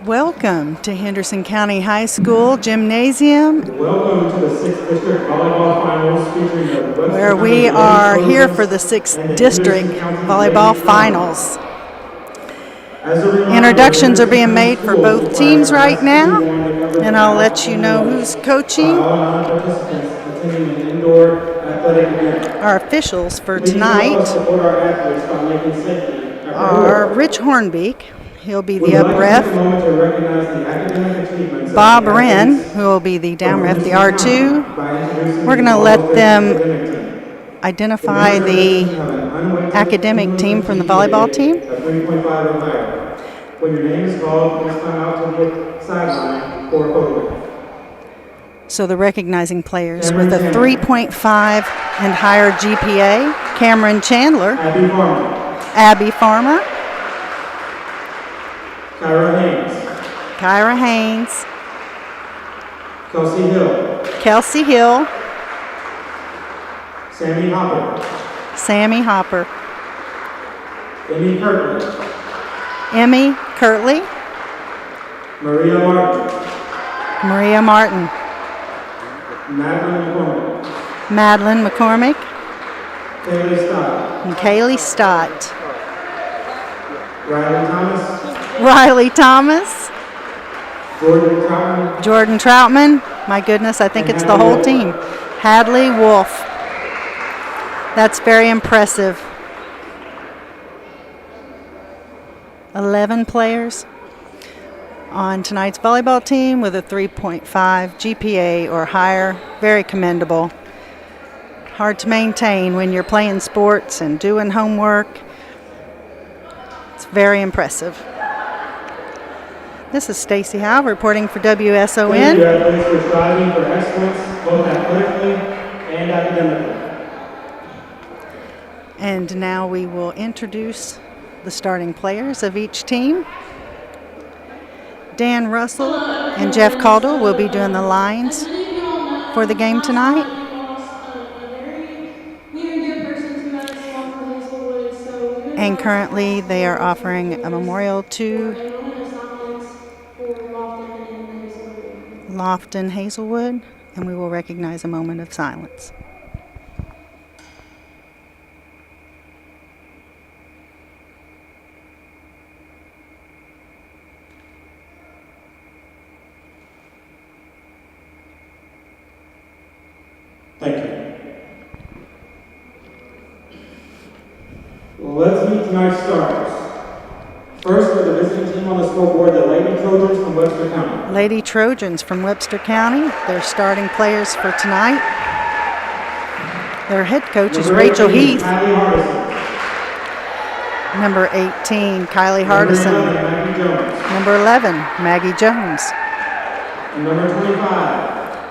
Welcome to Henderson County High School Gymnasium. Welcome to the 6th District Volleyball Finals featuring the where we are here for the 6th District Volleyball Finals. Introductions are being made for both teams right now, and I'll let you know who's coaching. Our officials for tonight are Rich Hornbeek. He'll be the up ref. Bob Wren, who will be the down ref, the R2. We're going to let them identify the academic team from the volleyball team. When your name is called, please come out to the sideline for a photograph. So the recognizing players with a 3.5 and higher GPA: Cameron Chandler, Abby Farmer, Kyra Haynes, Kelsey Hill, Sammy Hopper, Emmy Kirtley, Maria Martin, Madeline McCormick, and Kaylee Stott, Riley Thomas, Jordan Troutman, my goodness, I think it's the whole team, Hadley Wolf. That's very impressive. 11 players on tonight's volleyball team with a 3.5 GPA or higher. Very commendable. Hard to maintain when you're playing sports and doing homework. It's very impressive. This is Stacy Howe reporting for WSON. Thank you, athletes, for striving for excellence, both athletically and academically. And now we will introduce the starting players of each team. Dan Russell and Jeff Caldwell will be doing the lines for the game tonight. And currently they are offering a memorial to Lofton Hazelwood, and we will recognize a moment of silence. Thank you. Well, let's meet tonight's starters. First, for the visiting team on the scoreboard, the Lady Trojans from Webster County. Lady Trojans from Webster County. Their starting players for tonight. Their head coach is Rachel Heath. Number 18, Kylie Hardison. Number 11, Maggie Jones. And number 25,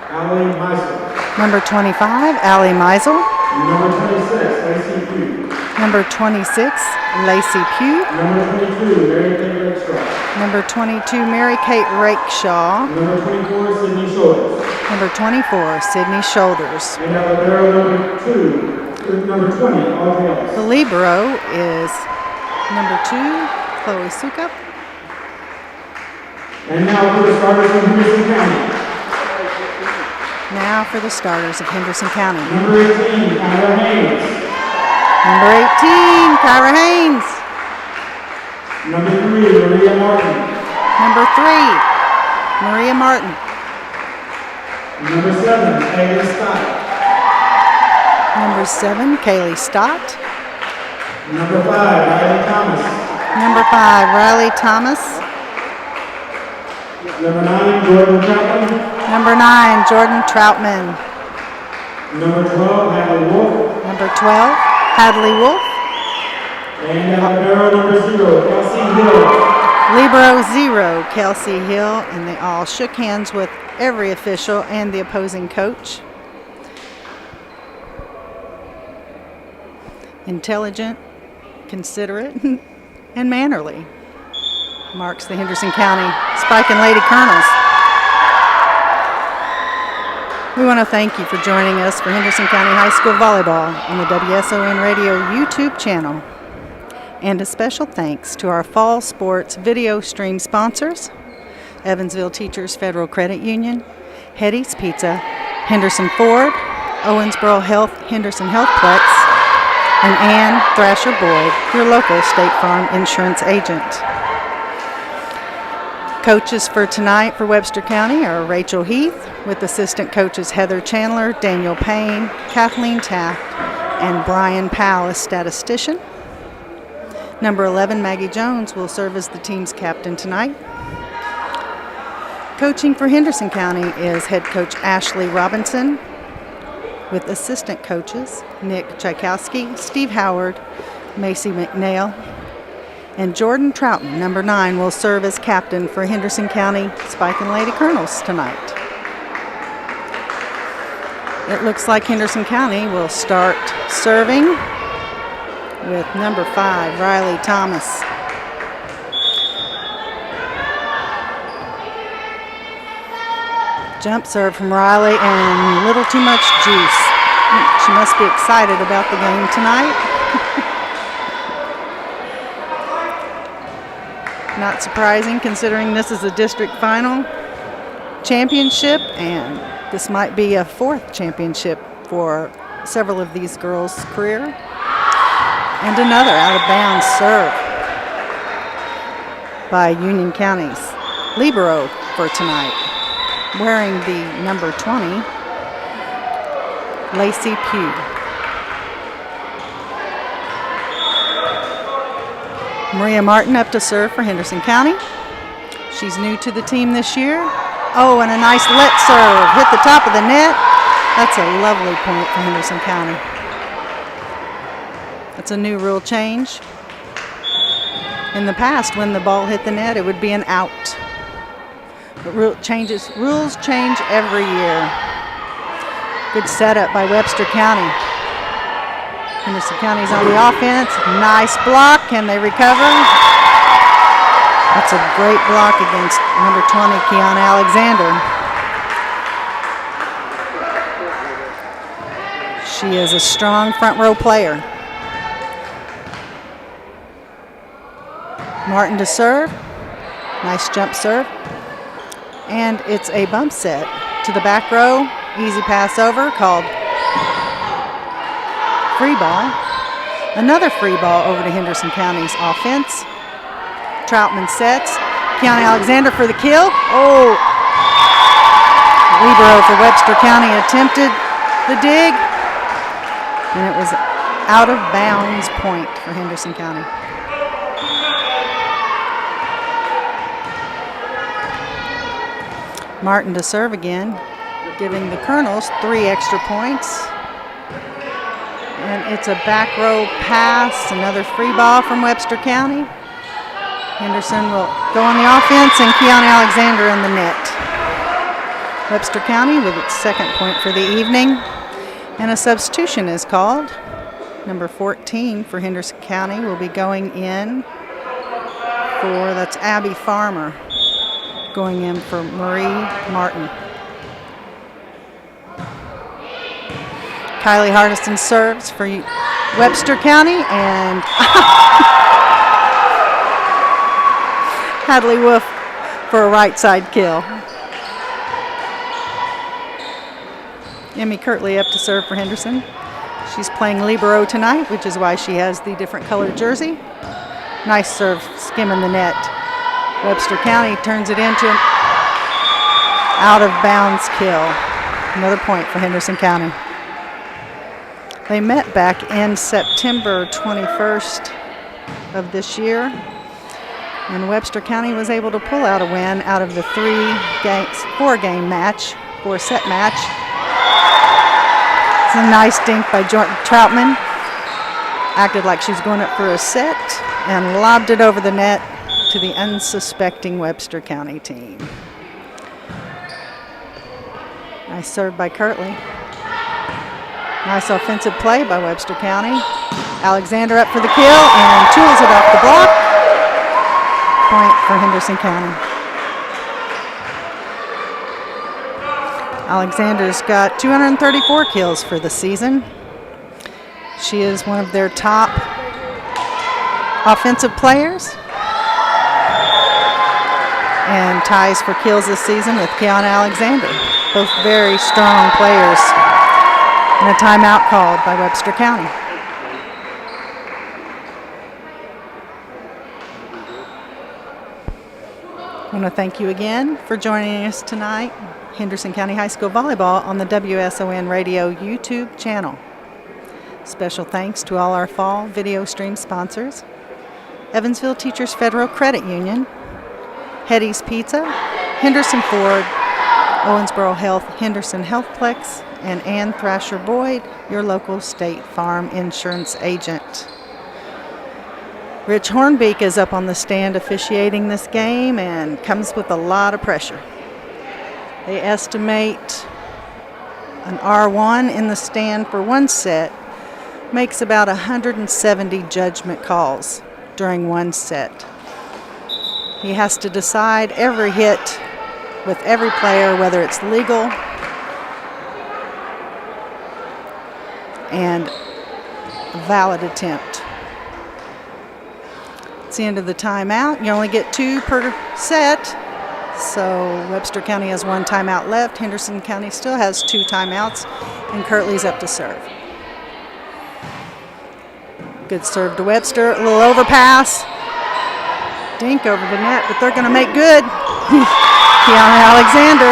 Allie Meisel. Number 25, Allie Meisel. Number 26, Lacey Pugh. Number 26, Lacey Pugh. Number 22, Mary Kate Rakeshaw. Number 22, Mary Kate Rakeshaw. Number 24, Sydney Shoulders. Number 24, Sydney Shoulders. And now the barrel number 20, Audrey Ellis. The libero is number 2, Chloe Sukup. And now for the starters from Henderson County. Now for the starters of Henderson County. Number 18, Kyra Haynes. Number 18, Kyra Haynes. Number 3, Maria Martin. Number 3, Maria Martin. Number 7, Kaylee Stott. Number 7, Kaylee Stott. Number 5, Riley Thomas. Number 5, Riley Thomas. Number 9, Jordan Troutman. Number 9, Jordan Troutman. Number 12, Hadley Wolf. Number 12, Hadley Wolf. And libero number 0, Kelsey Hill. Libero 0, Kelsey Hill. And they all shook hands with every official and the opposing coach. Intelligent, considerate, and mannerly marks the Henderson County Spike and Lady Colonels. We want to thank you for joining us for Henderson County High School Volleyball on the WSON Radio YouTube channel. And a special thanks to our fall sports video stream sponsors, Evansville Teachers Federal Credit Union, Hetty's Pizza, Henderson Ford, Owensboro Health, Henderson Healthplex, and Ann Thrasher Boyd, your local State Farm insurance agent. Coaches for tonight for Webster County are Rachel Heath, with assistant coaches Heather Chandler, Daniel Payne, Kathleen Taft, and Brian Powell as statistician. Number 11, Maggie Jones, will serve as the team's captain tonight. Coaching for Henderson County is head coach Ashley Robinson, with assistant coaches Nick Tchaikovsky, Steve Howard, Macy McNeil, and Jordan Troutman, number 9, will serve as captain for Henderson County Spike and Lady Colonels tonight. It looks like Henderson County will start serving with number 5, Riley Thomas. Jump serve from Riley and a little too much juice. She must be excited about the game tonight. Not surprising considering this is a district final championship, and this might be a 4th championship for several of these girls' career. And another out-of-bounds serve by Union County's libero for tonight, wearing the number 20, Lacey Pugh. Maria Martin up to serve for Henderson County. She's new to the team this year. Oh, and a nice let serve. Hit the top of the net. That's a lovely point for Henderson County. That's a new rule change. In the past, when the ball hit the net, it would be an out. But rules change every year. Good setup by Webster County. Henderson County's on the offense. Nice block. Can they recover? That's a great block against number 20, Kiana Alexander. She is a strong front row player. Martin to serve. Nice jump serve. And it's a bump set to the back row. Easy pass over called free ball. Another free ball over to Henderson County's offense. Troutman sets. Kiana Alexander for the kill. Oh! Libero for Webster County attempted the dig, and it was out of bounds point for Henderson County. Martin to serve again, giving the Colonels 3 extra points. And it's a back row pass, another free ball from Webster County. Henderson will go on the offense, and Kiana Alexander in the net. Webster County with its 2nd point for the evening. And a substitution is called. Number 14 for Henderson County will be going in for, that's Abby Farmer, going in for Marie Martin. Kylie Hardison serves for Webster County, and Hadley Wolf for a right side kill. Emmy Kirtley up to serve for Henderson. She's playing libero tonight, which is why she has the different colored jersey. Nice serve, skimming the net. Webster County turns it into an out of bounds kill. Another point for Henderson County. They met back in September 21st of this year, and Webster County was able to pull out a win out of the 4-set match. It's a nice dink by Jordan Troutman. Acted like she was going up for a set and lobbed it over the net to the unsuspecting Webster County team. Nice serve by Kirtley. Nice offensive play by Webster County. Alexander up for the kill and tools it off the block. Point for Henderson County. Alexander's got 234 kills for the season. She is one of their top offensive players. and ties for kills this season with Kiana Alexander. Both very strong players. And a timeout called by Webster County. I want to thank you again for joining us tonight. Henderson County High School Volleyball on the WSON Radio YouTube channel. Special thanks to all our fall video stream sponsors: Evansville Teachers Federal Credit Union, Hetty's Pizza, Henderson Ford, Owensboro Health, Henderson Healthplex, and Ann Thrasher Boyd, your local State Farm insurance agent. Rich Hornbeek is up on the stand officiating this game and comes with a lot of pressure. They estimate an R1 in the stand for one set makes about 170 judgment calls during one set. He has to decide every hit with every player, whether it's legal and a valid attempt. It's the end of the timeout. You only get 2 per set, so Webster County has 1 timeout left. Henderson County still has 2 timeouts, and Kirtley's up to serve. Good serve to Webster, a little overpass. Dink over the net, but they're going to make good. Kiana Alexander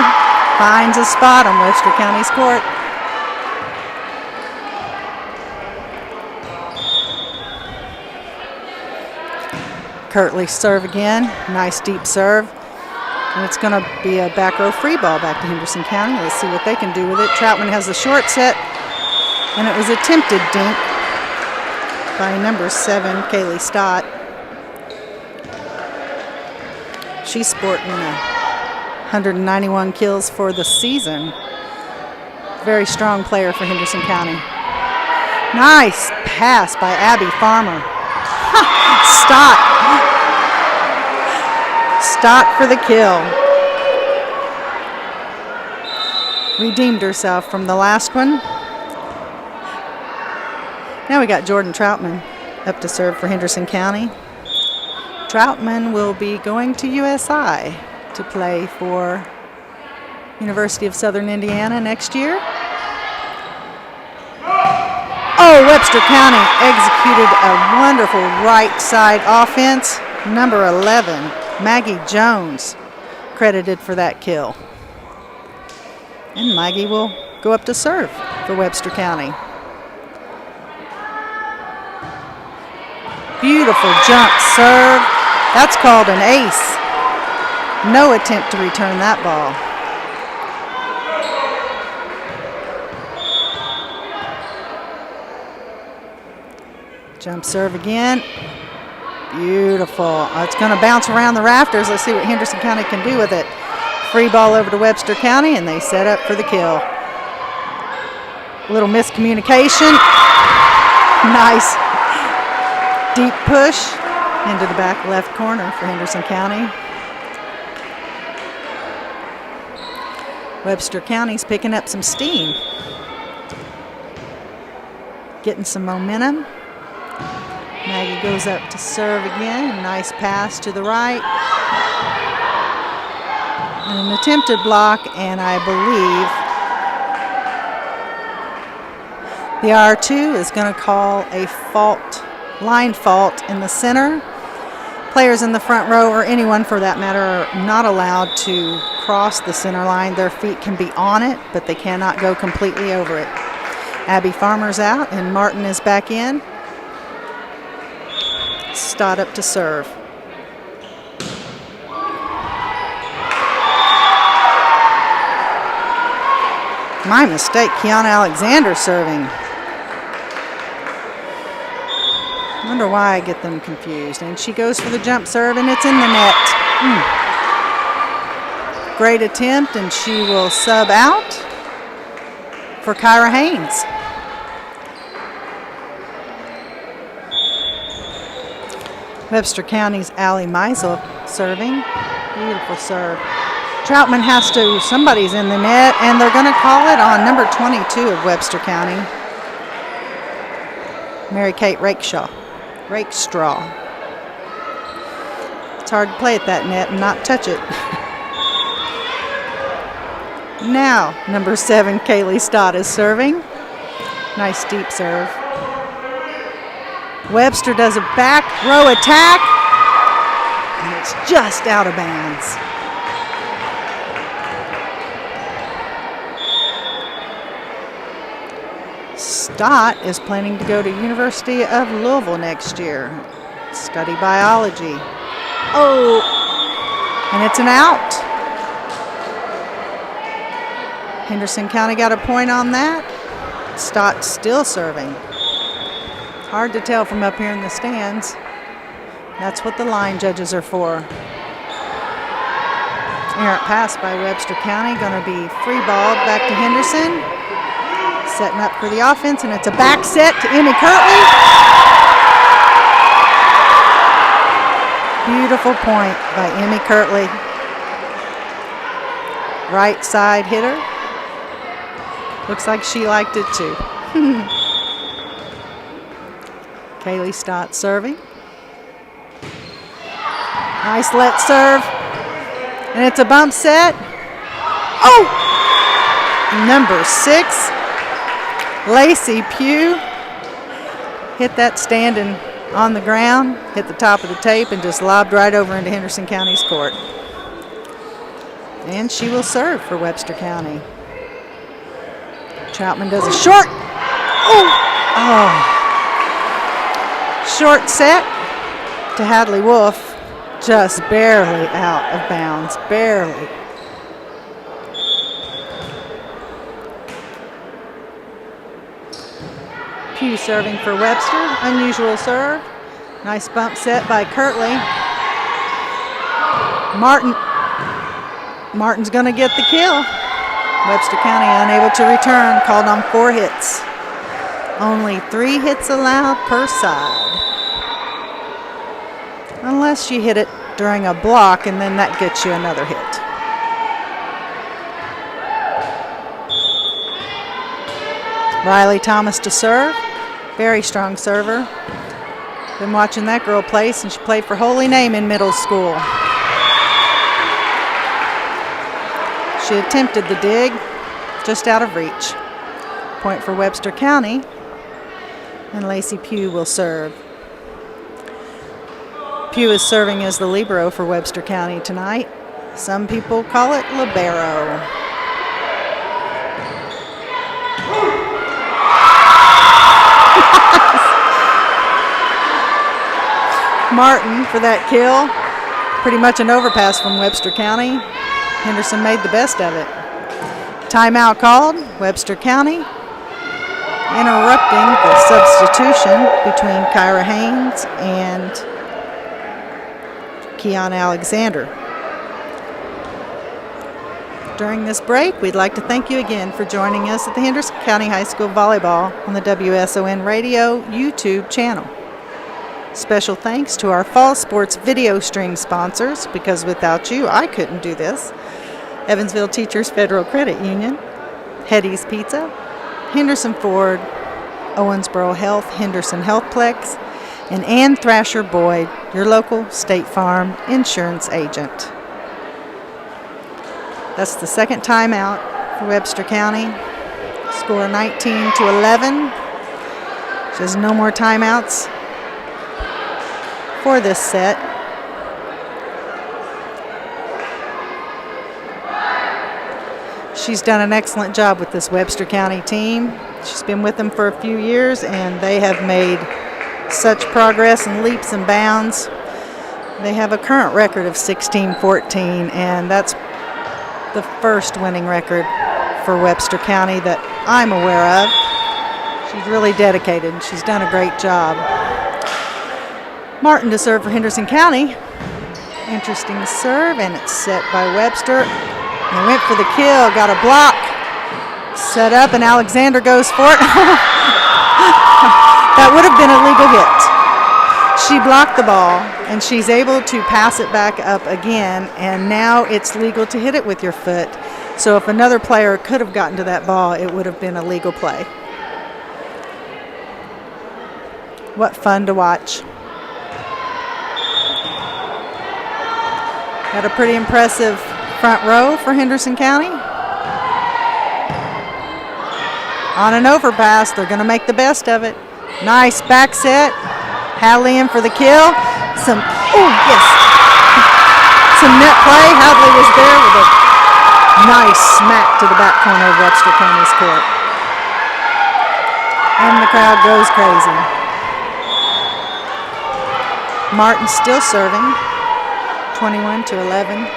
finds a spot on Webster County's court. Kirtley serve again, nice deep serve. And it's going to be a back row free ball back to Henderson County. Let's see what they can do with it. Troutman has a short set, and it was attempted dink by number 7, Kaylee Stott. She's sporting 191 kills for the season. Very strong player for Henderson County. Nice pass by Abby Farmer. Stott for the kill. Redeemed herself from the last one. Now we got Jordan Troutman up to serve for Henderson County. Troutman will be going to USI to play for University of Southern Indiana next year. Oh, Webster County executed a wonderful right side offense. Number 11, Maggie Jones, credited for that kill. And Maggie will go up to serve for Webster County. Beautiful jump serve. That's called an ace. No attempt to return that ball. Jump serve again. Beautiful. It's going to bounce around the rafters. Let's see what Henderson County can do with it. Free ball over to Webster County, and they set up for the kill. A little miscommunication. Nice deep push into the back left corner for Henderson County. Webster County's picking up some steam. Getting some momentum. Maggie goes up to serve again. Nice pass to the right. An attempted block, and I believe the R2 is going to call a fault, line fault in the center. Players in the front row, or anyone for that matter, are not allowed to cross the center line. Their feet can be on it, but they cannot go completely over it. Abby Farmer's out, and Martin is back in. Stott up to serve. My mistake, Kiana Alexander serving. Wonder why I get them confused. And she goes for the jump serve, and it's in the net. Great attempt, and she will sub out for Kyra Haynes. Webster County's Allie Meisel serving. Beautiful serve. Troutman has to, somebody's in the net, and they're going to call it on number 22 of Webster County, Mary Kate Rakestraw. It's hard to play at that net and not touch it. Now, number 7, Kaylee Stott is serving. Nice deep serve. Webster does a back row attack, and it's just out of bounds. Stott is planning to go to University of Louisville next year, study biology. Oh, and it's an out. Henderson County got a point on that. Stott still serving. Hard to tell from up here in the stands. That's what the line judges are for. Errant pass by Webster County, going to be free balled back to Henderson. Setting up for the offense, and it's a back set to Emmy Kirtley. Beautiful point by Emmy Kirtley. Right side hitter. Looks like she liked it too. Kaylee Stott serving. Nice let serve. And it's a bump set. Oh! Number 6, Lacey Pugh. Hit that standing on the ground, hit the top of the tape, and just lobbed right over into Henderson County's court. And she will serve for Webster County. Troutman does a short. Oh! Short set to Hadley Wolf, just barely out of bounds, barely. Pugh serving for Webster, unusual serve. Nice bump set by Kirtley. Martin's going to get the kill. Webster County unable to return, called on 4 hits. Only 3 hits allowed per side. Unless you hit it during a block, and then that gets you another hit. Riley Thomas to serve. Very strong server. Been watching that girl play since she played for Holy Name in middle school. She attempted the dig, just out of reach. Point for Webster County, and Lacey Pugh will serve. Pugh is serving as the libero for Webster County tonight. Some people call it libero. Martin for that kill. Pretty much an overpass from Webster County. Henderson made the best of it. Timeout called. Webster County interrupting the substitution between Kyra Haynes and Keon Alexander. During this break, we'd like to thank you again for joining us at the Henderson County High School Volleyball on the WSON Radio YouTube channel. Special thanks to our fall sports video stream sponsors, because without you, I couldn't do this. Evansville Teachers Federal Credit Union, Hetty's Pizza, Henderson Ford, Owensboro Health, Henderson Healthplex, and Ann Thrasher Boyd, your local State Farm insurance agent. That's the second timeout for Webster County. Score 19-11. There's no more timeouts for this set. She's done an excellent job with this Webster County team. She's been with them for a few years, and they have made such progress and leaps and bounds. They have a current record of 16-14, and that's the first winning record for Webster County that I'm aware of. She's really dedicated, and she's done a great job. Martin to serve for Henderson County. Interesting serve, and it's set by Webster. They went for the kill, got a block, set up, and Alexander goes for it. That would have been a legal hit. She blocked the ball, and she's able to pass it back up again, and now it's legal to hit it with your foot. So if another player could have gotten to that ball, it would have been a legal play. What fun to watch. Got a pretty impressive front row for Henderson County. On an overpass, they're going to make the best of it. Nice back set. Hadley in for the kill. Some net play. Hadley was there with a nice smack to the back corner of Webster County's court. And the crowd goes crazy. Martin still serving, 21-11.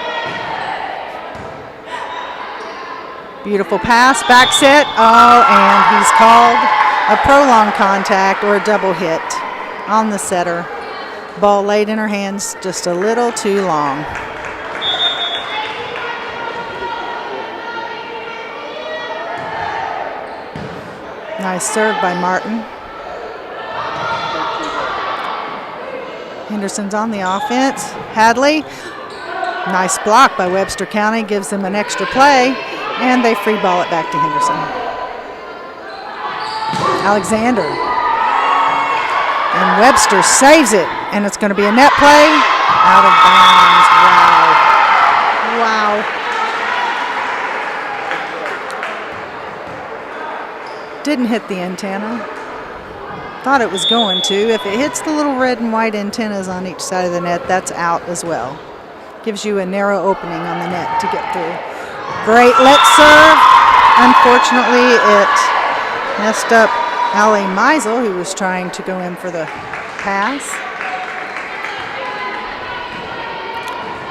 Beautiful pass, back set. Oh, and he's called a prolonged contact or a double hit on the setter. Ball laid in her hands just a little too long. Nice serve by Martin. Henderson's on the offense. Hadley, nice block by Webster County, gives them an extra play, and they free ball it back to Henderson. Alexander. And Webster saves it, and it's going to be a net play. Out of bounds. Wow. Didn't hit the antenna. Thought it was going to. If it hits the little red and white antennas on each side of the net, that's out as well. Gives you a narrow opening on the net to get through. Great let serve. Unfortunately, it messed up Allie Meisel, who was trying to go in for the pass.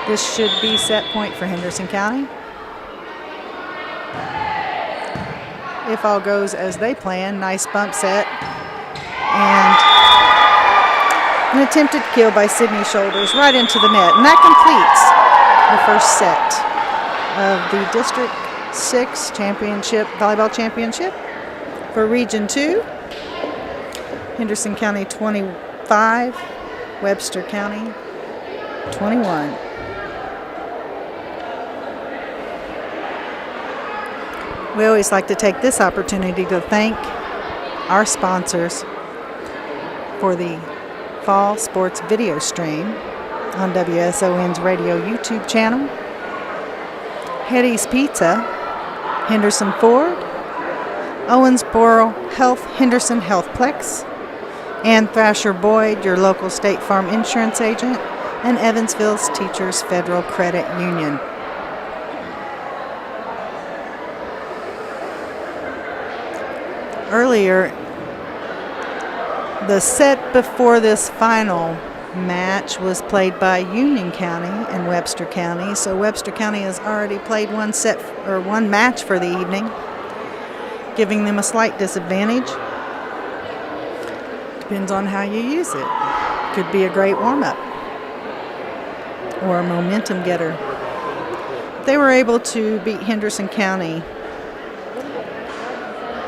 This should be set point for Henderson County. If all goes as they plan, nice bump set. And an attempted kill by Sydney Shoulders right into the net. And that completes the first set of the District 6 championship, volleyball championship for Region 2. Henderson County 25, Webster County 21. We always like to take this opportunity to thank our sponsors for the fall sports video stream on WSON's radio YouTube channel. Hetty's Pizza, Henderson Ford, Owensboro Health Henderson Healthplex, and Thrasher Boyd, your local State Farm insurance agent, and Evansville's Teachers Federal Credit Union. Earlier, the set before this final match was played by Union County and Webster County. So Webster County has already played one match for the evening, giving them a slight disadvantage. Depends on how you use it. Could be a great warm-up or a momentum getter. They were able to beat Henderson County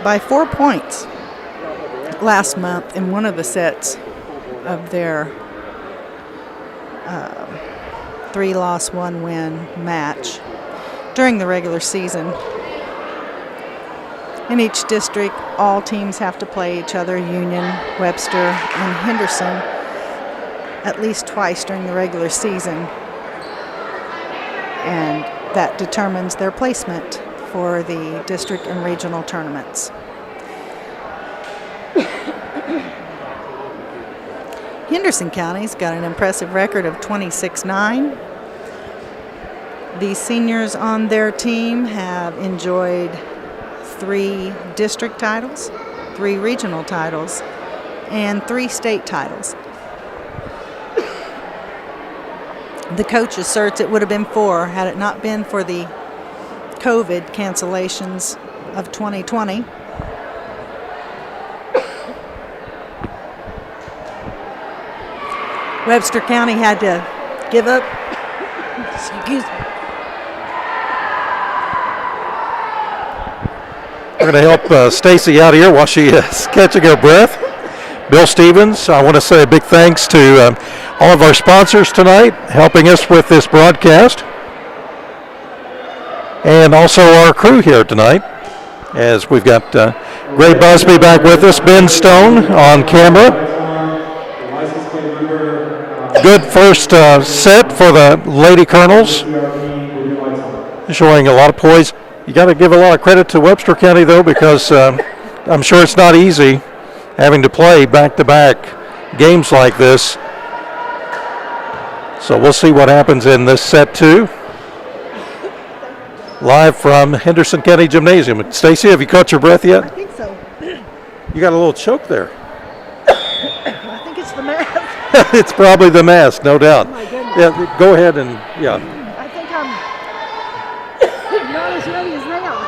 by 4 points last month in one of the sets of their 3-loss, 1-win match during the regular season. In each district, all teams have to play each other, Union, Webster, and Henderson, at least twice during the regular season. And that determines their placement for the district and regional tournaments. Henderson County's got an impressive record of 26-9. The seniors on their team have enjoyed 3 district titles, 3 regional titles, and 3 state titles. The coach asserts it would have been 4 had it not been for the COVID cancellations of 2020. Webster County had to give up. Excuse me. We're going to help Stacy out here while she is catching her breath. Bill Stevens, I want to say a big thanks to all of our sponsors tonight helping us with this broadcast. And also our crew here tonight, as we've got Gray Busby back with us, Ben Stone on camera. Good first set for the Lady Colonels, showing a lot of poise. You got to give a lot of credit to Webster County, though, because I'm sure it's not easy having to play back-to-back games like this. So we'll see what happens in this set 2. Live from Henderson County Gymnasium. Stacy, have you caught your breath yet? I think so. You got a little choke there. I think it's the mask. It's probably the mask, no doubt. Oh my goodness. Yeah, go ahead and, yeah. I think I'm not as ready as they are.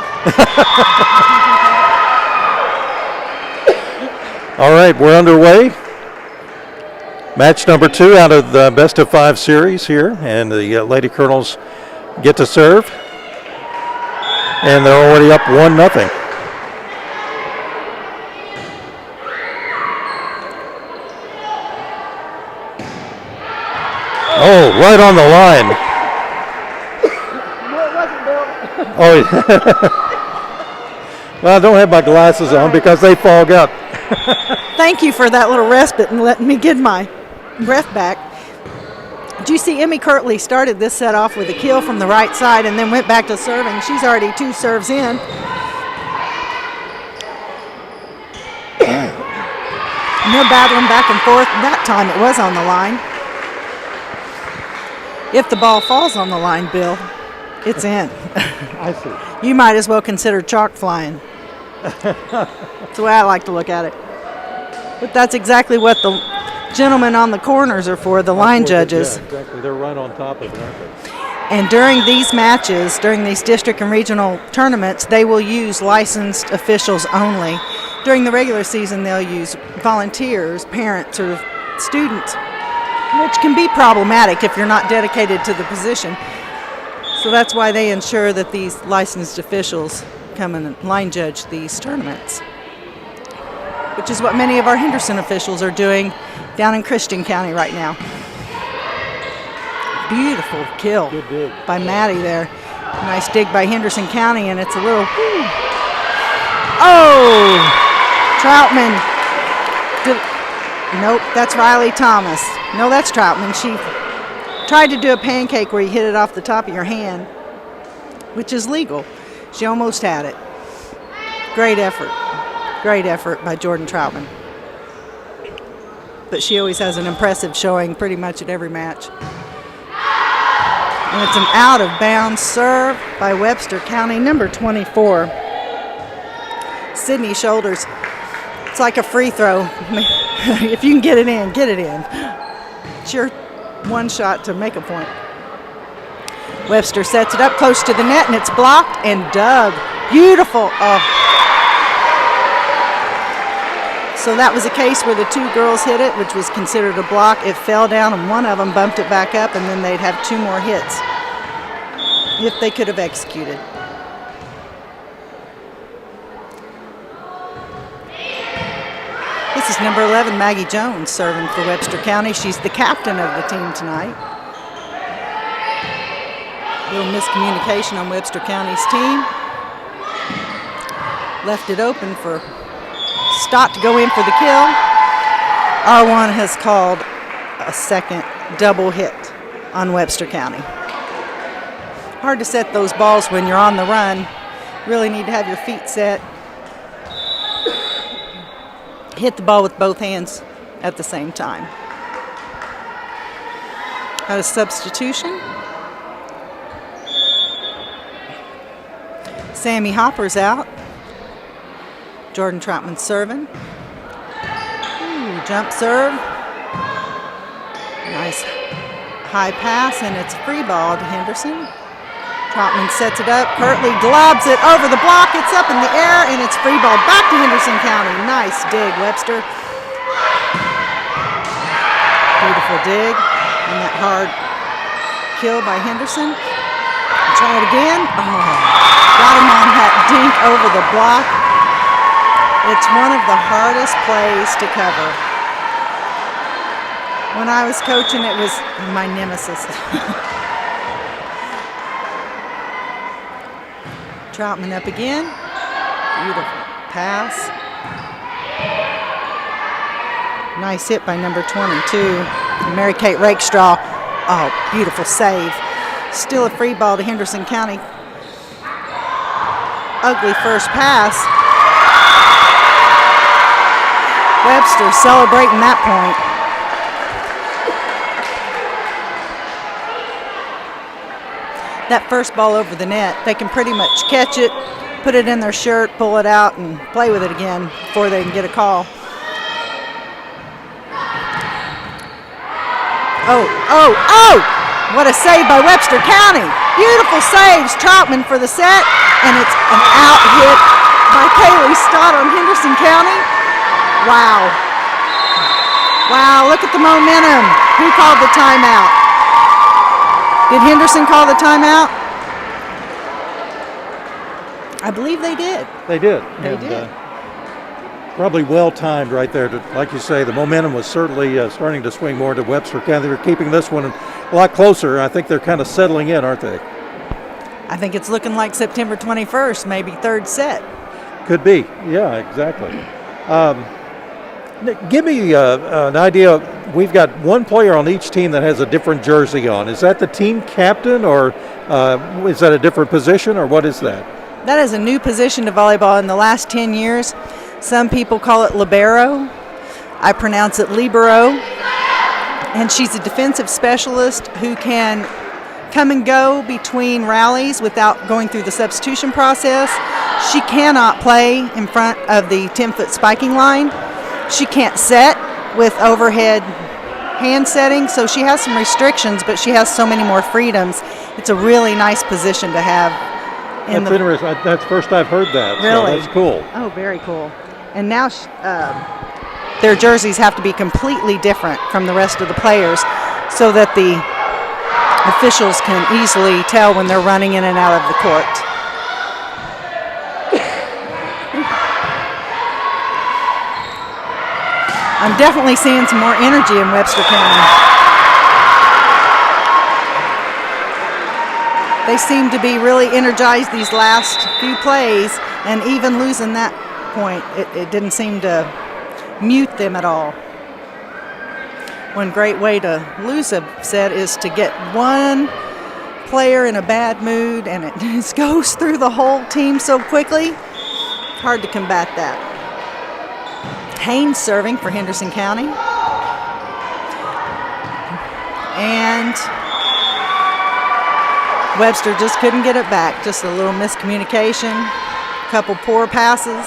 All right, we're underway. Match number 2 out of the best of 5 series here, and the Lady Colonels get to serve. And they're already up 1-0. Oh, right on the line. No, it wasn't, Bill. Oh, yeah. Well, I don't have my glasses on because they fog up. Thank you for that little respite and letting me get my breath back. Did you see Emmy Kirtley started this set off with a kill from the right side and then went back to serving? She's already 2 serves in. And they're battling back and forth. That time it was on the line. If the ball falls on the line, Bill, it's in. I see. You might as well consider chalk flying. That's the way I like to look at it. But that's exactly what the gentlemen on the corners are for, the line judges. Yeah, exactly. They're right on top of it, aren't they? And during these matches, during these district and regional tournaments, they will use licensed officials only. During the regular season, they'll use volunteers, parents, or students, which can be problematic if you're not dedicated to the position. So that's why they ensure that these licensed officials come and line judge these tournaments, which is what many of our Henderson officials are doing down in Christian County right now. Beautiful kill by Maddie there. Nice dig by Henderson County, and it's a little, oh, Troutman. Nope, that's Riley Thomas. No, that's Troutman. She tried to do a pancake where you hit it off the top of your hand, which is legal. She almost had it. Great effort. Great effort by Jordan Troutman. But she always has an impressive showing pretty much at every match. And it's an out-of-bounds serve by Webster County, number 24. Sydney Shoulders. It's like a free throw. If you can get it in, get it in. It's your one shot to make a point. Webster sets it up close to the net, and it's blocked and dug. Beautiful. Oh. So that was a case where the 2 girls hit it, which was considered a block. It fell down, and one of them bumped it back up, and then they'd have 2 more hits if they could have executed. This is number 11, Maggie Jones, serving for Webster County. She's the captain of the team tonight. A little miscommunication on Webster County's team. Left it open for Stott to go in for the kill. R1 has called a second double hit on Webster County. Hard to set those balls when you're on the run. Really need to have your feet set. Hit the ball with both hands at the same time. Got a substitution. Sammy Hopper's out. Jordan Troutman serving. Ooh, jump serve. Nice high pass, and it's a free ball to Henderson. Troutman sets it up. Kirtley globs it over the block. It's up in the air, and it's free ball back to Henderson County. Nice dig, Webster. Beautiful dig. And that hard kill by Henderson. Try it again. Oh, got him on that dink over the block. It's one of the hardest plays to cover. When I was coaching, it was my nemesis. Troutman up again. Beautiful pass. Nice hit by number 22, Mary Kate Rakestraw. Oh, beautiful save. Still a free ball to Henderson County. Ugly first pass. Webster celebrating that point. That first ball over the net, they can pretty much catch it, put it in their shirt, pull it out, and play with it again before they can get a call. Oh! What a save by Webster County. Beautiful saves. Troutman for the set, and it's an out hit by Kaylee Stott on Henderson County. Wow, look at the momentum. Who called the timeout? Did Henderson call the timeout? I believe they did. They did. They did. Probably well timed right there. Like you say, the momentum was certainly starting to swing more to Webster County. They're keeping this one a lot closer. I think they're kind of settling in, aren't they? I think it's looking like September 21st, maybe third set. Could be. Yeah, exactly. Give me an idea. We've got one player on each team that has a different jersey on. Is that the team captain, or is that a different position, or what is that? That is a new position to volleyball in the last 10 years. Some people call it libero. I pronounce it libero. And she's a defensive specialist who can come and go between rallies without going through the substitution process. She cannot play in front of the 10-foot spiking line. She can't set with overhead hand setting, so she has some restrictions, but she has so many more freedoms. It's a really nice position to have. That's interesting. That's the first I've heard that. Really? So that's cool. Oh, very cool. And now their jerseys have to be completely different from the rest of the players so that the officials can easily tell when they're running in and out of the court. I'm definitely seeing some more energy in Webster County. They seem to be really energized these last few plays, and even losing that point, it didn't seem to mute them at all. One great way to lose a set is to get one player in a bad mood, and it just goes through the whole team so quickly. Hard to combat that. Haynes serving for Henderson County. And Webster just couldn't get it back. Just a little miscommunication, a couple poor passes.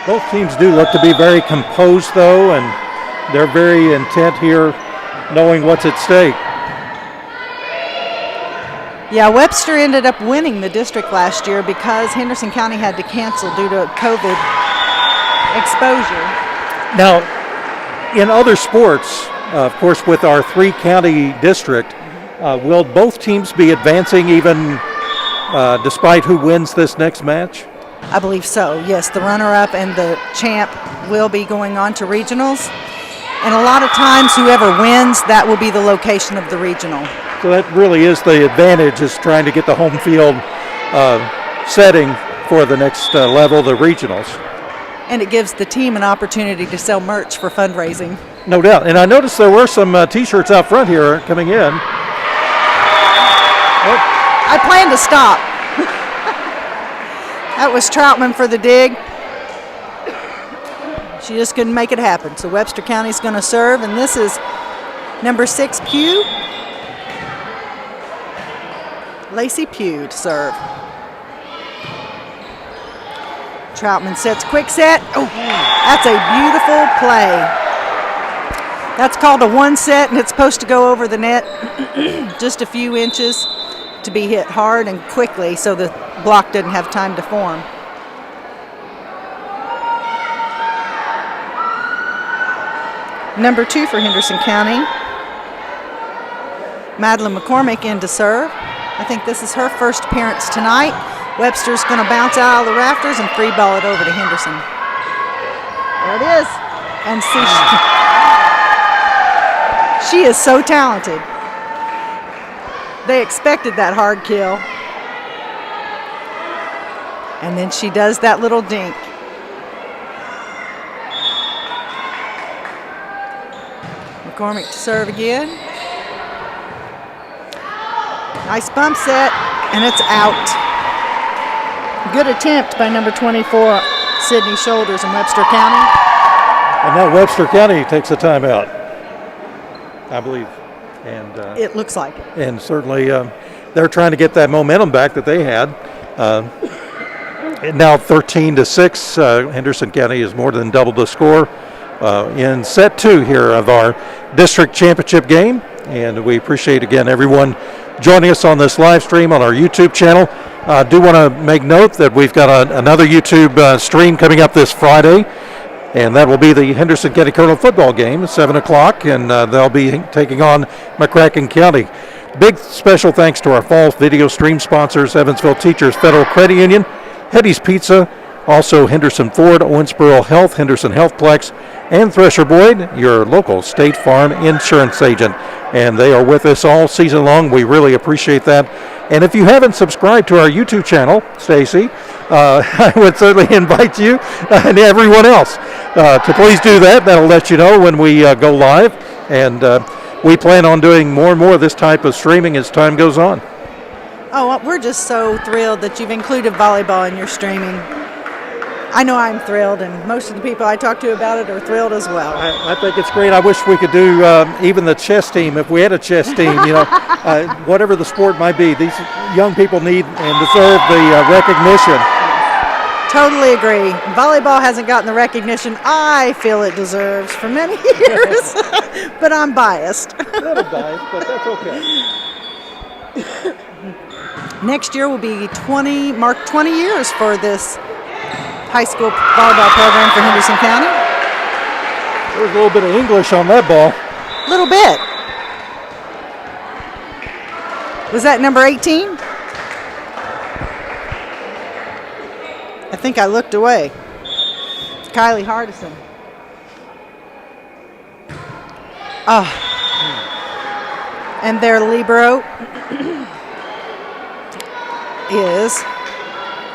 Both teams do look to be very composed, though, and they're very intent here, knowing what's at stake. Yeah, Webster ended up winning the district last year because Henderson County had to cancel due to COVID exposure. Now, in other sports, of course, with our three-county district, will both teams be advancing even despite who wins this next match? I believe so, yes. The runner-up and the champ will be going on to regionals. And a lot of times, whoever wins, that will be the location of the regional. So that really is the advantage, is trying to get the home field setting for the next level, the regionals. And it gives the team an opportunity to sell merch for fundraising. No doubt. And I noticed there were some T-shirts out front here coming in. I plan to stop. That was Troutman for the dig. She just couldn't make it happen. So Webster County's going to serve, and this is number 6, Pugh. Lacey Pugh to serve. Troutman sets quick set. Oh, that's a beautiful play. That's called a one set, and it's supposed to go over the net just a few inches to be hit hard and quickly so the block doesn't have time to form. Number 2 for Henderson County. Madeline McCormick in to serve. I think this is her first appearance tonight. Webster's going to bounce out of the rafters and free ball it over to Henderson. There it is. And see, she is so talented. They expected that hard kill. And then she does that little dink. McCormick to serve again. Nice bump set, and it's out. Good attempt by number 24, Sidney Shoulders in Webster County. And now Webster County takes a timeout, I believe. And It looks like it. and certainly they're trying to get that momentum back that they had. And now 13-6, Henderson County has more than doubled the score in set 2 here of our district championship game. And we appreciate, again, everyone joining us on this live stream on our YouTube channel. I do want to make note that we've got another YouTube stream coming up this Friday, and that will be the Henderson County Colonel football game at 7 o'clock, and they'll be taking on McCracken County. Big special thanks to our fall video stream sponsors, Evansville Teachers Federal Credit Union, Hetty's Pizza, also Henderson Ford, Owensboro Health, Henderson Healthplex, and Thresher Boyd, your local State Farm insurance agent. And they are with us all season long. We really appreciate that. And if you haven't subscribed to our YouTube channel, Stacy, I would certainly invite you and everyone else to please do that. That'll let you know when we go live. And we plan on doing more and more of this type of streaming as time goes on. Oh, well, we're just so thrilled that you've included volleyball in your streaming. I know I'm thrilled, and most of the people I talk to about it are thrilled as well. I think it's great. I wish we could do even the chess team, if we had a chess team, whatever the sport might be. These young people need and deserve the recognition. Totally agree. Volleyball hasn't gotten the recognition I feel it deserves for many years, but I'm biased. A little biased, but that's okay. Next year will be 20 years for this high school volleyball program for Henderson County. There was a little bit of English on that ball. A little bit. Was that number 18? I think I looked away. Kylie Hardison. Oh. And their libero is,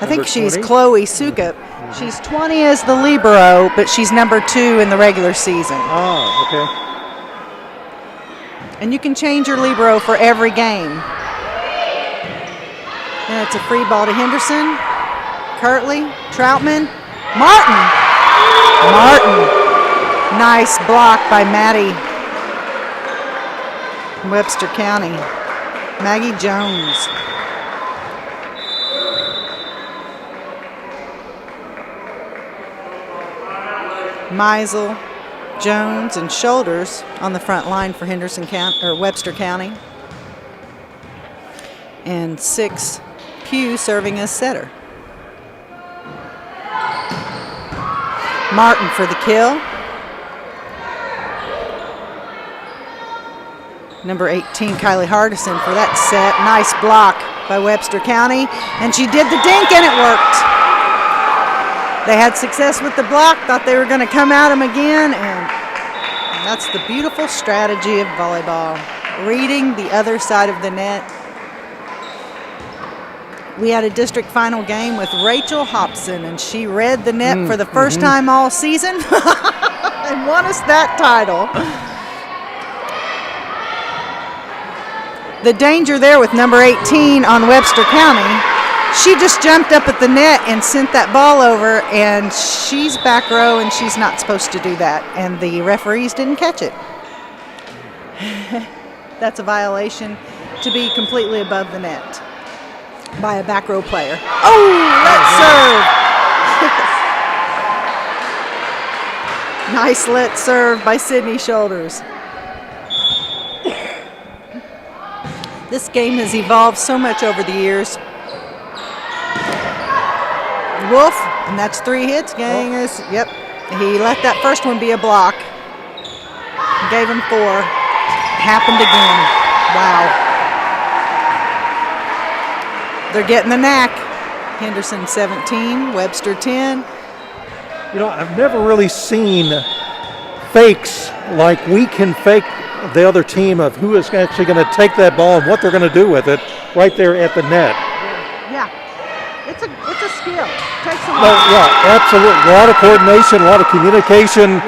I think she's 20? Chloe Sukup. She's 20 as the libero, but she's number 2 in the regular season. Ah, okay. And you can change your libero for every game. And it's a free ball to Henderson, Kirtley, Troutman, Martin. Nice block by Maddie. Webster County. Maggie Jones. Meisel, Jones, and Shoulders on the front line for Henderson County or Webster County. And 6 Pugh serving as setter. Martin for the kill. Number 18, Kylie Hardison for that set. Nice block by Webster County. And she did the dink and it worked. They had success with the block, thought they were going to come at them again, and that's the beautiful strategy of volleyball, reading the other side of the net. We had a district final game with Rachel Hobson, and she read the net for the first time all season and won us that title. The danger there with number 18 on Webster County, she just jumped up at the net and sent that ball over, and she's back row, and she's not supposed to do that, and the referees didn't catch it. That's a violation to be completely above the net by a back row player. Oh, let serve. Nice let serve by Sidney Shoulders. This game has evolved so much over the years. Wolf, and that's 3 hits, gangers. Yep, he let that first one be a block. Gave him 4. Happened again. Wow. They're getting the knack. Henderson 17, Webster 10. I've never really seen fakes like we can fake the other team of who is actually going to take that ball and what they're going to do with it right there at the net. Yeah, it's a skill. Takes a Yeah, absolutely. A lot of coordination, a lot of communication,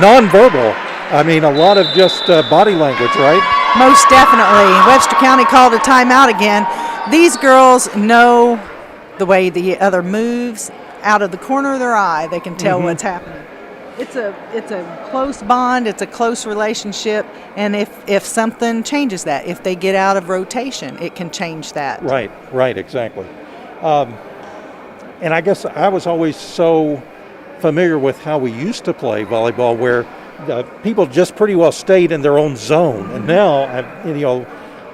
nonverbal. I mean, a lot of just body language, right? Most definitely. Webster County called a timeout again. These girls know the way the other moves, out of the corner of their eye, they can tell what's happening. It's a close bond. It's a close relationship. And if something changes that, if they get out of rotation, it can change that. Right, exactly. And I guess I was always so familiar with how we used to play volleyball, where people just pretty well stayed in their own zone. And now,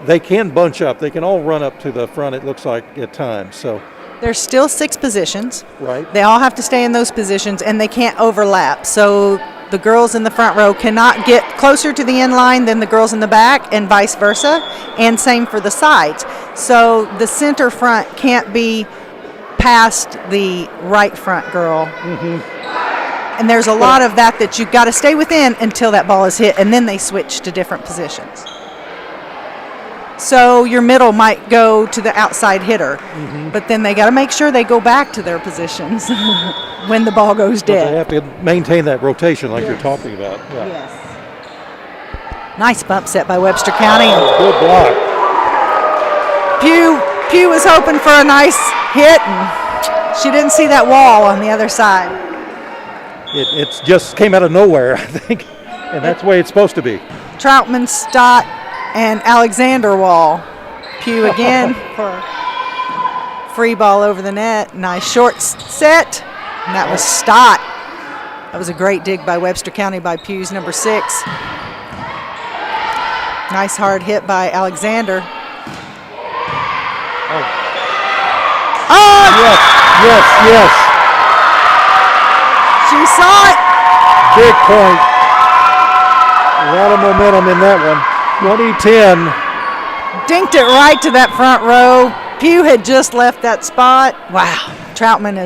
they can bunch up. They can all run up to the front, it looks like, at times. So There's still 6 positions. Right. They all have to stay in those positions, and they can't overlap. So the girls in the front row cannot get closer to the end line than the girls in the back, and vice versa, and same for the sides. So the center front can't be past the right front girl. And there's a lot of that you've got to stay within until that ball is hit, and then they switch to different positions. So your middle might go to the outside hitter, but then they got to make sure they go back to their positions when the ball goes But they dead. have to maintain that rotation like you're talking about. Yeah. Yes. Nice bump set by Webster County. Good block. Pugh was hoping for a nice hit, and she didn't see that wall on the other side. It just came out of nowhere, I think, and that's the way it's supposed to be. Troutman, Stott, and Alexander wall. Pugh again for free ball over the net. Nice short set, and that was Stott. That was a great dig by Webster County by Pugh's number 6. Nice hard hit by Alexander. Oh! Yes. She saw it. Big point. A lot of momentum in that one. 2010. Dinked it right to that front row. Pugh had just left that spot. Wow. Troutman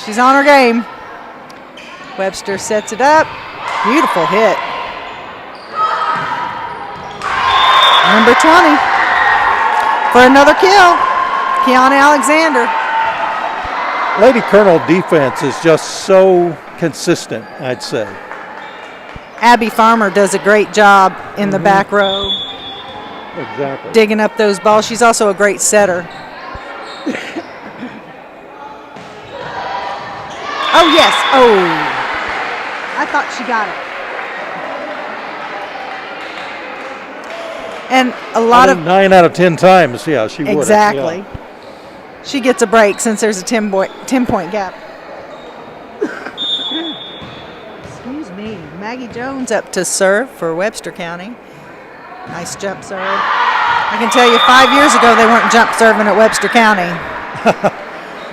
she's on her game. Webster sets it up. Beautiful hit. Number 20 for another kill. Kiana Alexander. Lady Colonel defense is just so consistent, I'd say. Abby Farmer does a great job in the back row, Exactly. digging up those balls. She's also a great setter. Oh, yes. Oh, I thought she got it. And a lot of 9 out of 10 times, yeah, she would. exactly. Yeah. She gets a break since there's a 10-point gap. Excuse me. Maggie Jones up to serve for Webster County. Nice jump serve. I can tell you 5 years ago they weren't jump serving at Webster County.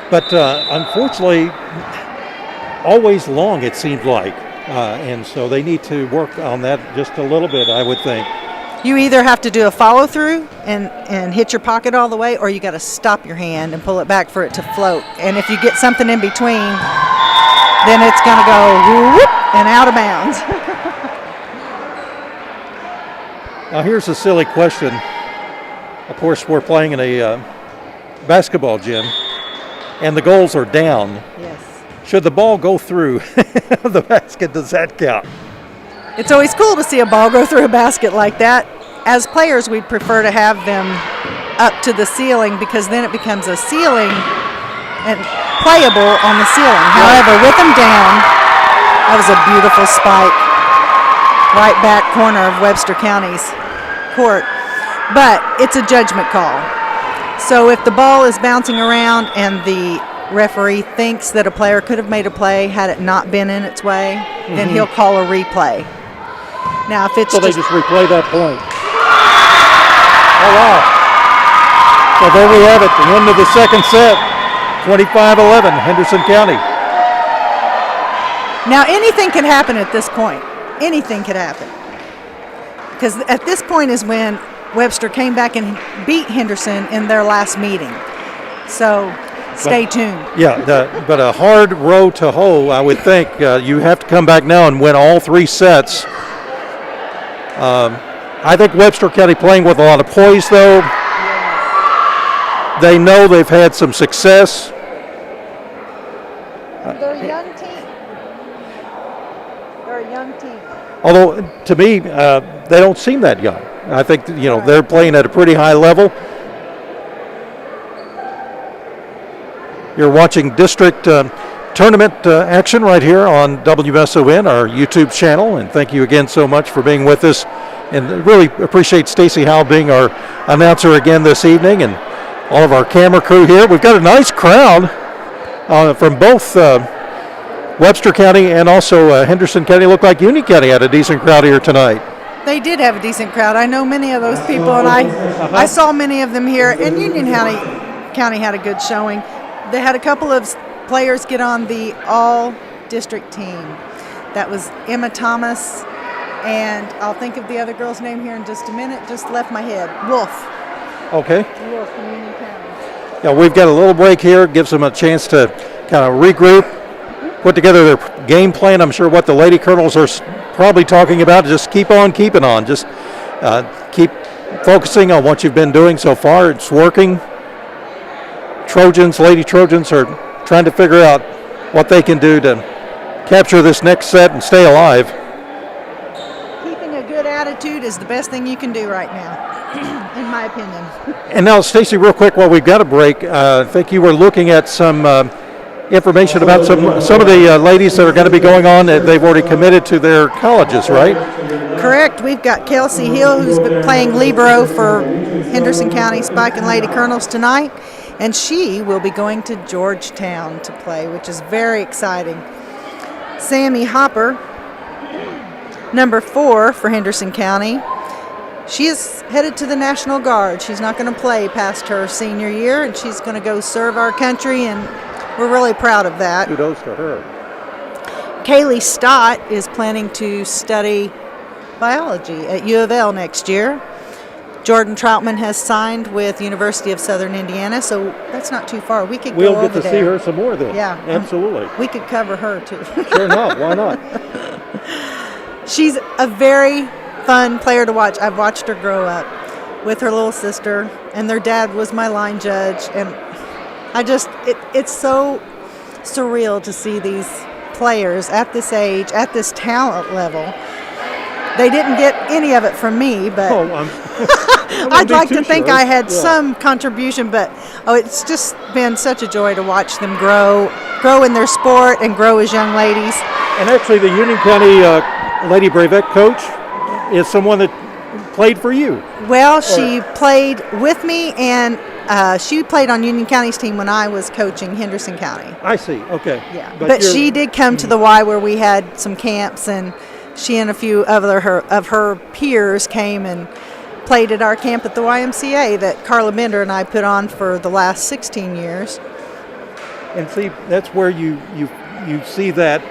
But unfortunately, always long, it seemed like. And so they need to work on that just a little bit, I would think. You either have to do a follow through and hit your pocket all the way, or you got to stop your hand and pull it back for it to float. And if you get something in between, then it's going to go whoop and out of bounds. Now here's a silly question. Of course, we're playing in a basketball gym, and the goals are down. Yes. Should the ball go through the basket, does that count? It's always cool to see a ball go through a basket like that. As players, we'd prefer to have them up to the ceiling because then it becomes a ceiling and playable on the ceiling. However, with them down, that was a beautiful spike. Right back corner of Webster County's court. But it's a judgment call. So if the ball is bouncing around and the referee thinks that a player could have made a play had it not been in its way, then he'll call a replay. Now, if it's So they just replay that point. Oh, wow. So there we have it, the end of the second set, 25-11, Henderson County. now anything can happen at this point. Anything could happen. Because at this point is when Webster came back and beat Henderson in their last meeting. So stay tuned. Yeah, but a hard row to hoe, I would think. You have to come back now and win all 3 sets. I think Webster County playing with a lot of poise, though. They know they've had some success. They're a young team. They're a young team. Although, to me, they don't seem that young. I think, they're playing at a pretty high level. You're watching district tournament action right here on WSON, our YouTube channel, and thank you again so much for being with us. And really appreciate Stacy Howell being our announcer again this evening, and all of our camera crew here. We've got a nice crowd from both Webster County and also Henderson County. Looked like Union County had a decent crowd here tonight. They did have a decent crowd. I know many of those people, and I saw many of them here. And Union County had a good showing. They had a couple of players get on the all-district team. That was Emma Thomas, and I'll think of the other girl's name here in just a minute. Just left my head. Wolf. Okay. Wolf from Union County. Yeah, we've got a little break here. Gives them a chance to kind of regroup, put together their game plan. I'm sure what the Lady Colonels are probably talking about. Just keep on keeping on. Just keep focusing on what you've been doing so far. It's working. Lady Trojans are trying to figure out what they can do to capture this next set and stay alive. Keeping a good attitude is the best thing you can do right now, in my opinion. And now, Stacy, real quick, while we've got a break, I think you were looking at some information about some of the ladies that are going to be going on. They've already committed to their colleges, right? Correct. We've got Kelsey Hill, who's been playing libero for Henderson County Spike and Lady Colonels tonight, and she will be going to Georgetown to play, which is very exciting. Sammy Hopper, number 4 for Henderson County. She is headed to the National Guard. She's not going to play past her senior year, and she's going to go serve our country, and we're really proud of that. Kudos to her. Kaylee Stott is planning to study biology at U of L next year. Jordan Troutman has signed with University of Southern Indiana, so that's not too far. We could We'll go get over to there. see her some more then. Yeah. Absolutely. We could cover her too. Sure enough, why not? She's a very fun player to watch. I've watched her grow up with her little sister, and their dad was my line judge, and it's so surreal to see these players at this age, at this talent level. They didn't get any of it from me, but I'd like to think I had some contribution, but it's just been such a joy to watch them grow in their sport and grow as young ladies. And actually, the Union County Lady Bravette coach is someone that played for you. Well, she played with me, and she played on Union County's team when I was coaching Henderson County. I see. Okay. Yeah, but she did come to the Y where we had some camps, and she and a few of her peers came and played at our camp at the YMCA that Carla Bender and I put on for the last 16 years. And see, that's where you see that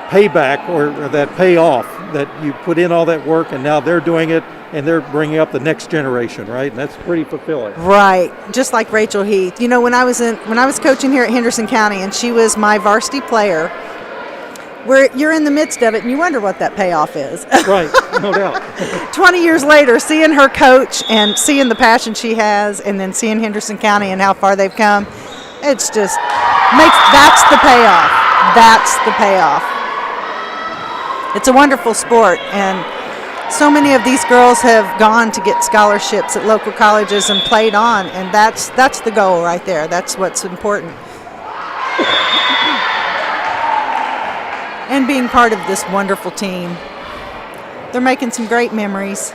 payback or that payoff, that you put in all that work and now they're doing it and they're bringing up the next generation, right? And that's pretty fulfilling. Right, just like Rachel Heath. You know, when I was coaching here at Henderson County and she was my varsity player, where you're in the midst of it and you wonder what that payoff is. Right, no doubt. 20 years later, seeing her coach and seeing the passion she has, and then seeing Henderson County and how far they've come, it's just that's the payoff. That's the payoff. It's a wonderful sport, and so many of these girls have gone to get scholarships at local colleges and played on, and that's the goal right there. That's what's important. And being part of this wonderful team. They're making some great memories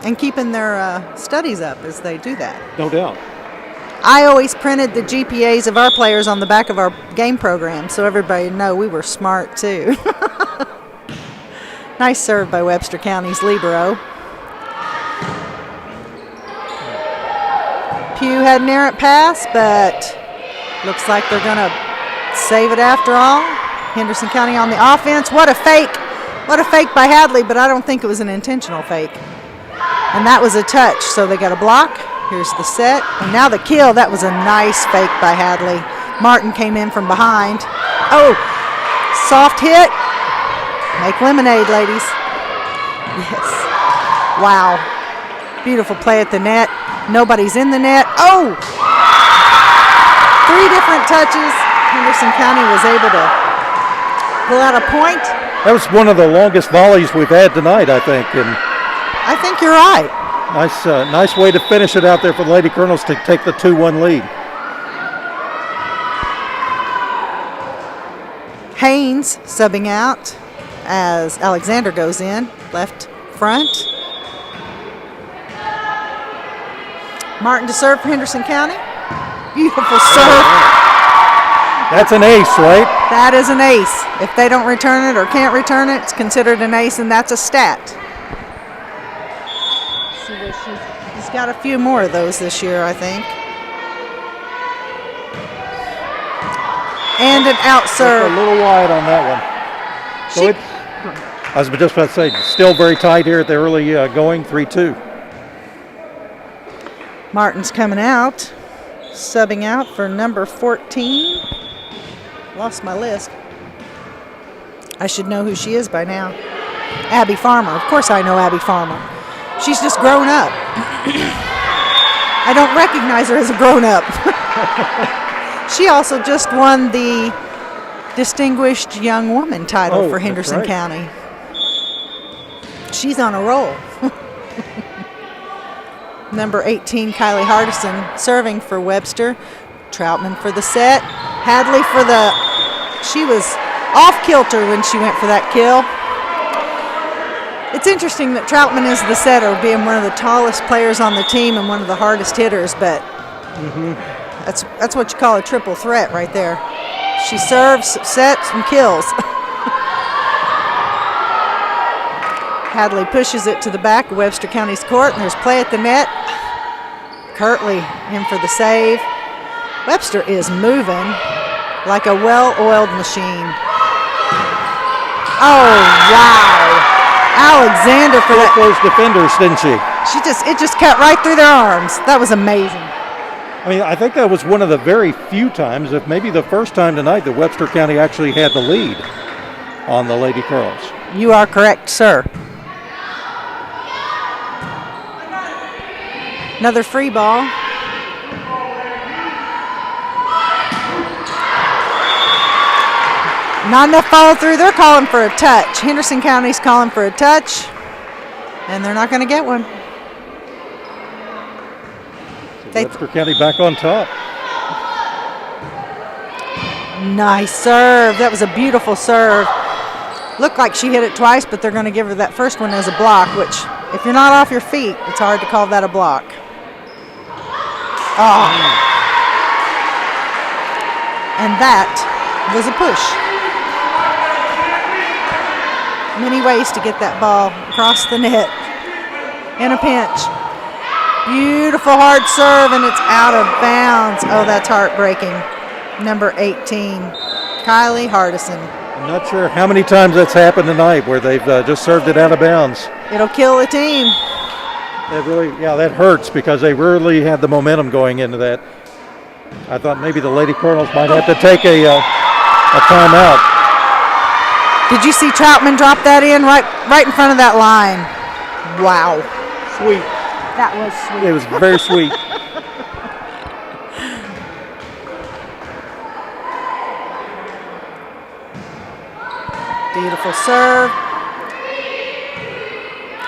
and keeping their studies up as they do that. No doubt. I always printed the GPAs of our players on the back of our game program so everybody would know we were smart too. Nice serve by Webster County's libero. Pugh had an errant pass, but looks like they're going to save it after all. Henderson County on the offense. What a fake. What a fake by Hadley, but I don't think it was an intentional fake. And that was a touch, so they got a block. Here's the set. And now the kill. That was a nice fake by Hadley. Martin came in from behind. Oh, soft hit. Make lemonade, ladies. Yes. Wow. Beautiful play at the net. Nobody's in the net. Oh! 3 different touches. Henderson County was able to pull out a point. That was one of the longest volleys we've had tonight, I think. And I think you're right. Nice way to finish it out there for the Lady Colonels to take the 2-1 lead. Haynes subbing out as Alexander goes in, left front. Martin to serve for Henderson County. Beautiful serve. That's an ace, right? That is an ace. If they don't return it or can't return it, it's considered an ace, and that's a stat. See what he's got a few more of those this year, I think. And an out serve. Just a little wide on that one. So I was just about to say, still very tight here at the early going, 3-2. Martin's coming out, subbing out for number 14. Lost my list. I should know who she is by now. Abby Farmer. Of course I know Abby Farmer. She's just grown up. I don't recognize her as a grown-up. She also just won the Distinguished Young Woman title for Henderson County. She's on a roll. Number 18, Kylie Hardison, serving for Webster. Troutman for the set. Hadley for the... She was off-kilter when she went for that kill. It's interesting that Troutman is the setter, being one of the tallest players on the team and one of the hardest hitters, but that's what you call a triple threat right there. She serves, sets, and kills. Hadley pushes it to the back of Webster County's court, and there's play at the net. Kirtley in for the save. Webster is moving like a well-oiled machine. Oh, wow. Alexander for that. Those defenders, didn't she? It just cut right through their arms. That was amazing. I mean, I think that was one of the very few times, if maybe the first time tonight, that Webster County actually had the lead on the Lady Colonels. You are correct, sir. Another free ball. Not enough follow through. They're calling for a touch. Henderson County's calling for a touch, and they're not going to get one. So Webster County back on top. Nice serve. That was a beautiful serve. Looked like she hit it twice, but they're going to give her that first one as a block, which, if you're not off your feet, it's hard to call that a block. Oh. And that was a push. Many ways to get that ball across the net in a pinch. Beautiful hard serve, and it's out of bounds. Oh, that's heartbreaking. Number 18, Kylie Hardison. I'm not sure how many times that's happened tonight where they've just served it out of bounds. It'll kill the team. That hurts because they really had the momentum going into that. I thought maybe the Lady Colonels might have to take a timeout. Did you see Troutman drop that in right in front of that line? Wow. Sweet. That was sweet. It was very sweet. Beautiful serve.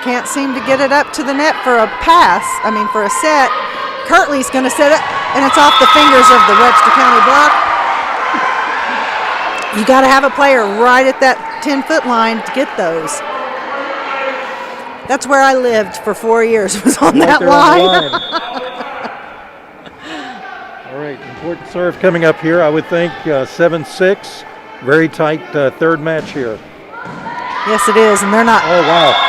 Can't seem to get it up to the net for a for a set. Kirtley's going to set it, and it's off the fingers of the Webster County block. You got to have a player right at that 10-foot line to get those. That's where I lived for 4 years, was on that line. All right, important serve coming up here, I would think, 7-6. Very tight third match here. Yes, it is, and they're not. Oh, wow.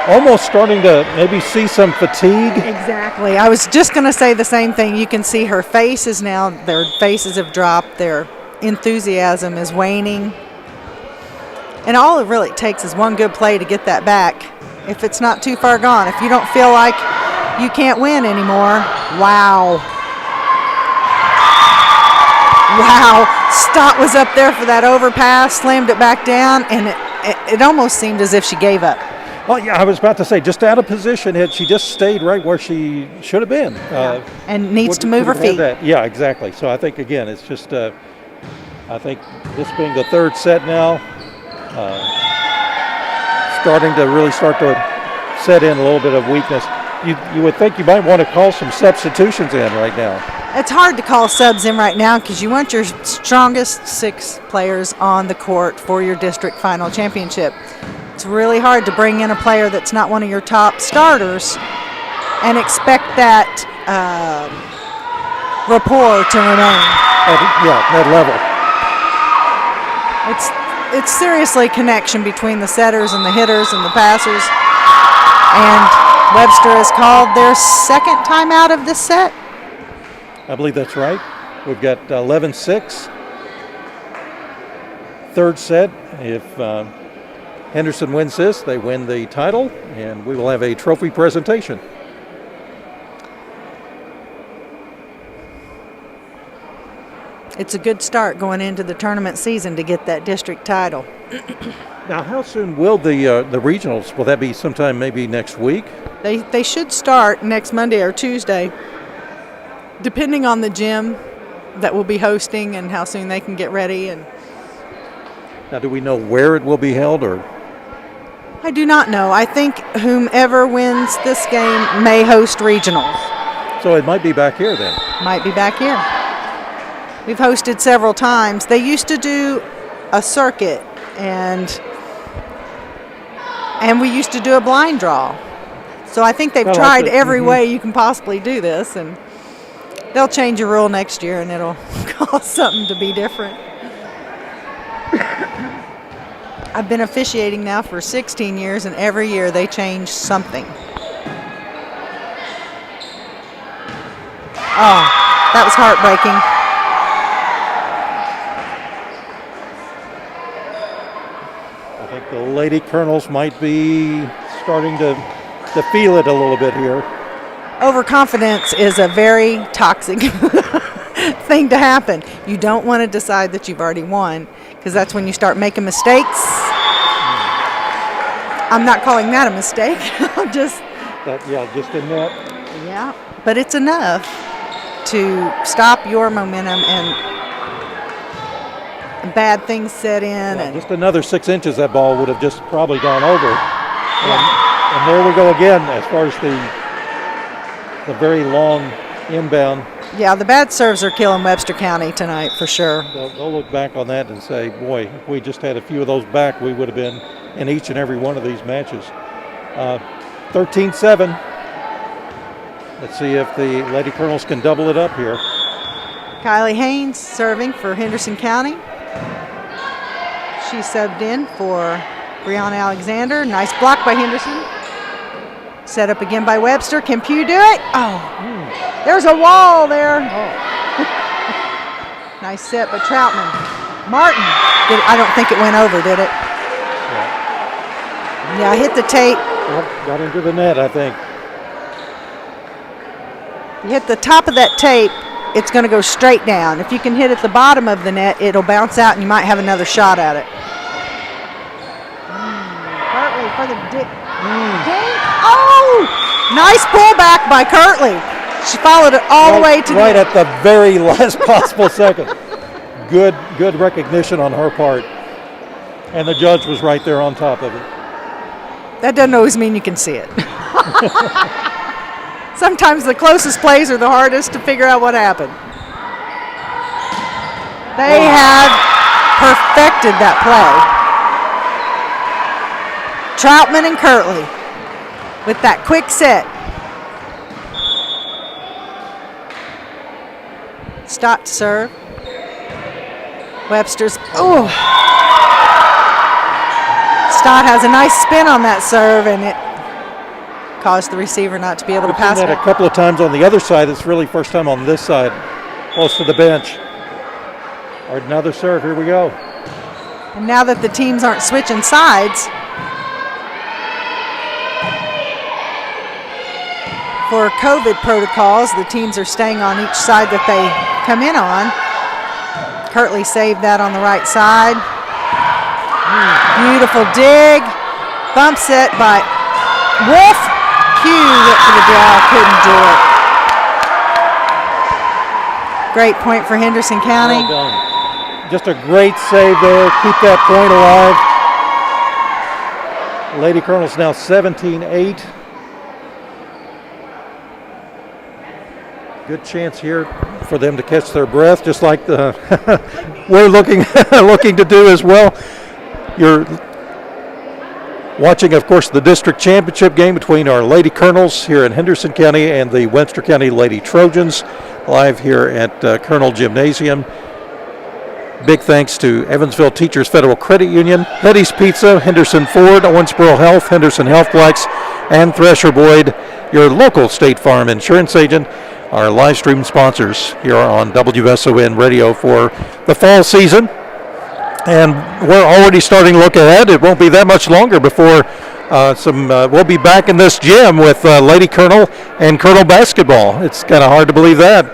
Almost starting to maybe see some fatigue. Exactly. I was just going to say the same thing. You can see her faces now. Their faces have dropped. Their enthusiasm is waning. And all it really takes is one good play to get that back. If it's not too far gone. If you don't feel like you can't win anymore. Wow. Wow. Stott was up there for that overpass, slammed it back down, and it almost seemed as if she gave up. Well, yeah, I was about to say, just out of position, she just stayed right where she should have been. And needs to move her feet. Yeah, exactly. So I think, again, it's just, I think this being the third set now, starting to set in a little bit of weakness. You would think you might want to call some substitutions in right now. It's hard to call subs in right now because you want your strongest 6 players on the court for your district final championship. It's really hard to bring in a player that's not one of your top starters and expect that rapport to remain. That level. It's seriously connection between the setters and the hitters and the passers. And Webster has called their second timeout of this set. I believe that's right. We've got 11-6. Third set. If Henderson wins this, they win the title, and we will have a trophy presentation. It's a good start going into the tournament season to get that district title. Now, how soon will the regionals? Will that be sometime maybe next week? They should start next Monday or Tuesday, depending on the gym that will be hosting and how soon they can get ready. And now, do we know where it will be held, or? I do not know. I think whomever wins this game may host regionals. So it might be back here then. Might be back here. We've hosted several times. They used to do a circuit, and we used to do a blind draw. So I think they've tried every way you can possibly do this, and they'll change a rule next year, and it'll cause something to be different. I've been officiating now for 16 years, and every year they change something. Oh, that was heartbreaking. I think the Lady Colonels might be starting to feel it a little bit here. Overconfidence is a very toxic thing to happen. You don't want to decide that you've already won, because that's when you start making mistakes. I'm not calling that a mistake. just a net. Yeah, but it's enough to stop your momentum and bad things set in. Yeah, just another 6 inches, that ball would have just probably gone over. Yeah. And there we go again as far as the very long inbound. Yeah, the bad serves are killing Webster County tonight for sure. They'll look back on that and say, boy, if we just had a few of those back, we would have been in each and every one of these matches. 13-7. Let's see if the Lady Colonels can double it up here. Kylie Haynes serving for Henderson County. She subbed in for Brianna Alexander. Nice block by Henderson. Set up again by Webster. Can Pugh do it? Oh, there's a wall there. Oh. Nice set by Troutman. Martin. I don't think it went over, did it? Yeah, hit the tape. Well, got into the net, I think. You hit the top of that tape, it's going to go straight down. If you can hit at the bottom of the net, it'll bounce out and you might have another shot at it. Kirtley for the dink. Oh! Nice pullback by Kirtley. She followed it all the way to right at the very last possible second. Good recognition on her part. And the judge was right there on top of it. That doesn't always mean you can see it. Sometimes the closest plays are the hardest to figure out what happened. They have perfected that play. Troutman and Kirtley with that quick set. Stott to serve. Webster's, Stott has a nice spin on that serve, and it caused the receiver not to be able to pass it. We've seen that a couple of times on the other side. It's really first time on this side, close to the bench. All right, another serve. Here we go. And now that the teams aren't switching sides, for COVID protocols, the teams are staying on each side that they come in on. Kirtley saved that on the right side. Beautiful dig. Bump set by Wolf. Q went for the draw, couldn't do it. Great point for Henderson County. Well done. Just a great save there. Keep that point alive. Lady Colonels now 17-8. Good chance here for them to catch their breath, just like we're looking looking to do as well. You're watching, of course, the district championship game between our Lady Colonels here in Henderson County and the Webster County Lady Trojans, live here at Colonel Gymnasium. Big thanks to Evansville Teachers Federal Credit Union, Hetty's Pizza, Henderson Ford, Owensboro Health, Henderson Healthplex, and Thresher Boyd, your local State Farm insurance agent, our live stream sponsors here on WSON Radio for the fall season. And we're already starting to look ahead. It won't be that much longer before we'll be back in this gym with Lady Colonel and Colonel basketball. It's kind of hard to believe that.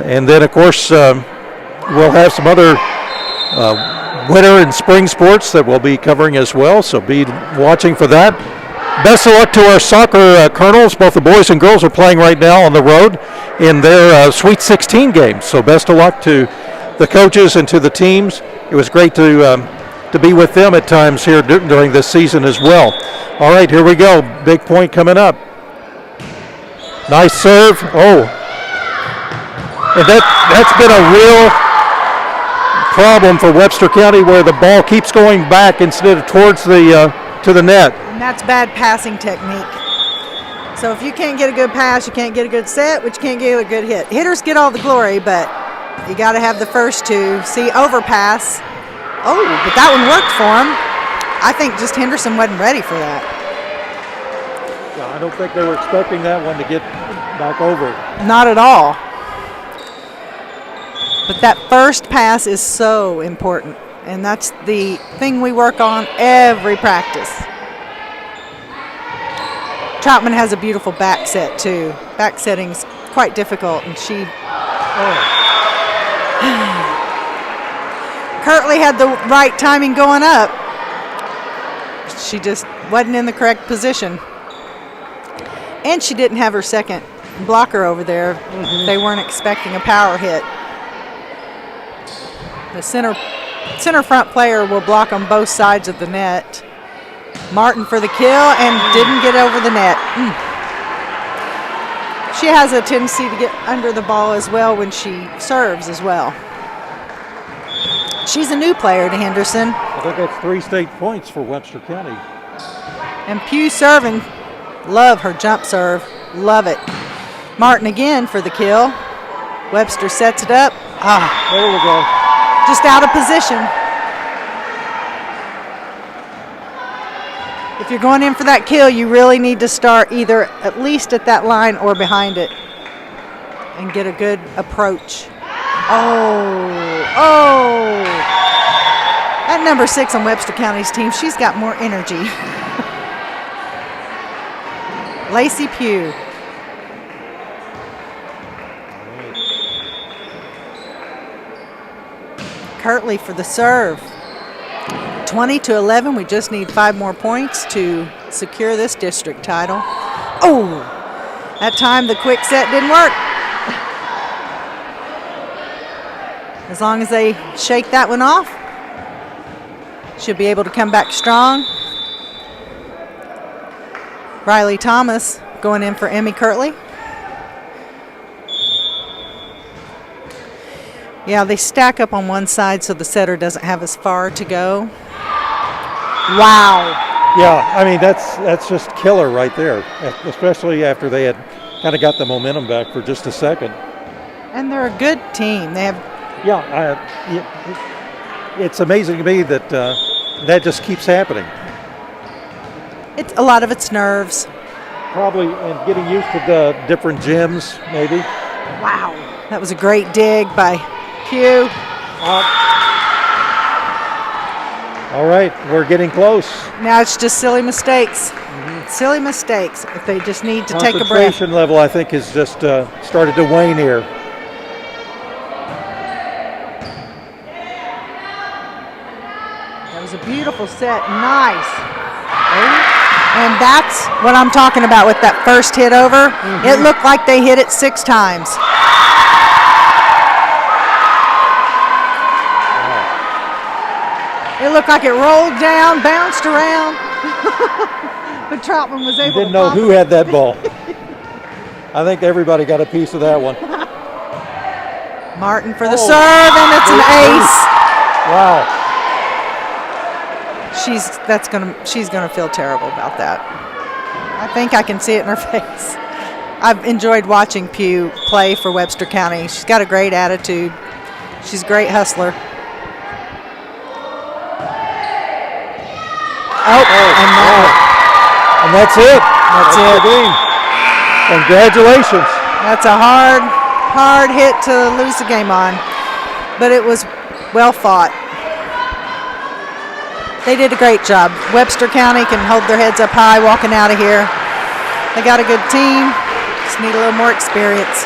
And then, of course, we'll have some other winter and spring sports that we'll be covering as well, so be watching for that. Best of luck to our soccer Colonels. Both the boys and girls are playing right now on the road in their Sweet 16 games, so best of luck to the coaches and to the teams. It was great to be with them at times here during this season as well. All right, here we go. Big point coming up. Nice serve. Oh, and that's been a real problem for Webster County, where the ball keeps going back instead of towards the to the net. And that's bad passing technique. So if you can't get a good pass, you can't get a good set, which you can't get a good hit. Hitters get all the glory, but you got to have the first two. See, overpass. Oh, but that one worked for him. I think just Henderson wasn't ready for that. Yeah, I don't think they were expecting that one to get back over. Not at all. But that first pass is so important, and that's the thing we work on every practice. Troutman has a beautiful back set, too. Back setting's quite difficult, and she... Kirtley had the right timing going up. She just wasn't in the correct position. And she didn't have her second blocker over there. Mm-hmm. They weren't expecting a power hit. The center front player will block on both sides of the net. Martin for the kill and didn't get over the net. She has a tendency to get under the ball as well when she serves as well. She's a new player to Henderson. I think that's 3 state points for Webster County. And Pugh serving. Love her jump serve. Love it. Martin again for the kill. Webster sets it up. There we go. Just out of position. If you're going in for that kill, you really need to start either at least at that line or behind it and get a good approach. Oh. That number 6 on Webster County's team, she's got more energy. Lacey Pugh. Kirtley for the serve. 20-11. We just need 5 more points to secure this district title. Oh, that time the quick set didn't work. As long as they shake that one off, should be able to come back strong. Riley Thomas going in for Emmy Kirtley. Yeah, they stack up on one side so the setter doesn't have as far to go. Wow. Yeah, I mean, that's just killer right there, especially after they had kind of got the momentum back for just a second. And they're a good team. They have. Yeah, it's amazing to me that that just keeps happening. A lot of it's nerves. Probably, and getting used to the different gyms, maybe. Wow. That was a great dig by Pugh. All right, we're getting close. Now it's just silly mistakes. Mm-hmm. Silly mistakes. If they just need to take a breath. Concentration level, I think, has just started to wane here. That was a beautiful set. Nice. And that's what I'm talking about with that first hit over. Mm-hmm. It looked like they hit it 6 times. It looked like it rolled down, bounced around. Troutman was able Didn't to know pop who it. had that ball. I think everybody got a piece of that one. Martin for the serve, and it's an ace. Wow. She's gonna feel terrible about that. I think I can see it in her face. I've enjoyed watching Pugh play for Webster County. She's got a great attitude. She's a great hustler. And that's it. That's it. The game. Congratulations. That's a hard hit to lose the game on, but it was well fought. They did a great job. Webster County can hold their heads up high walking out of here. They got a good team, just need a little more experience.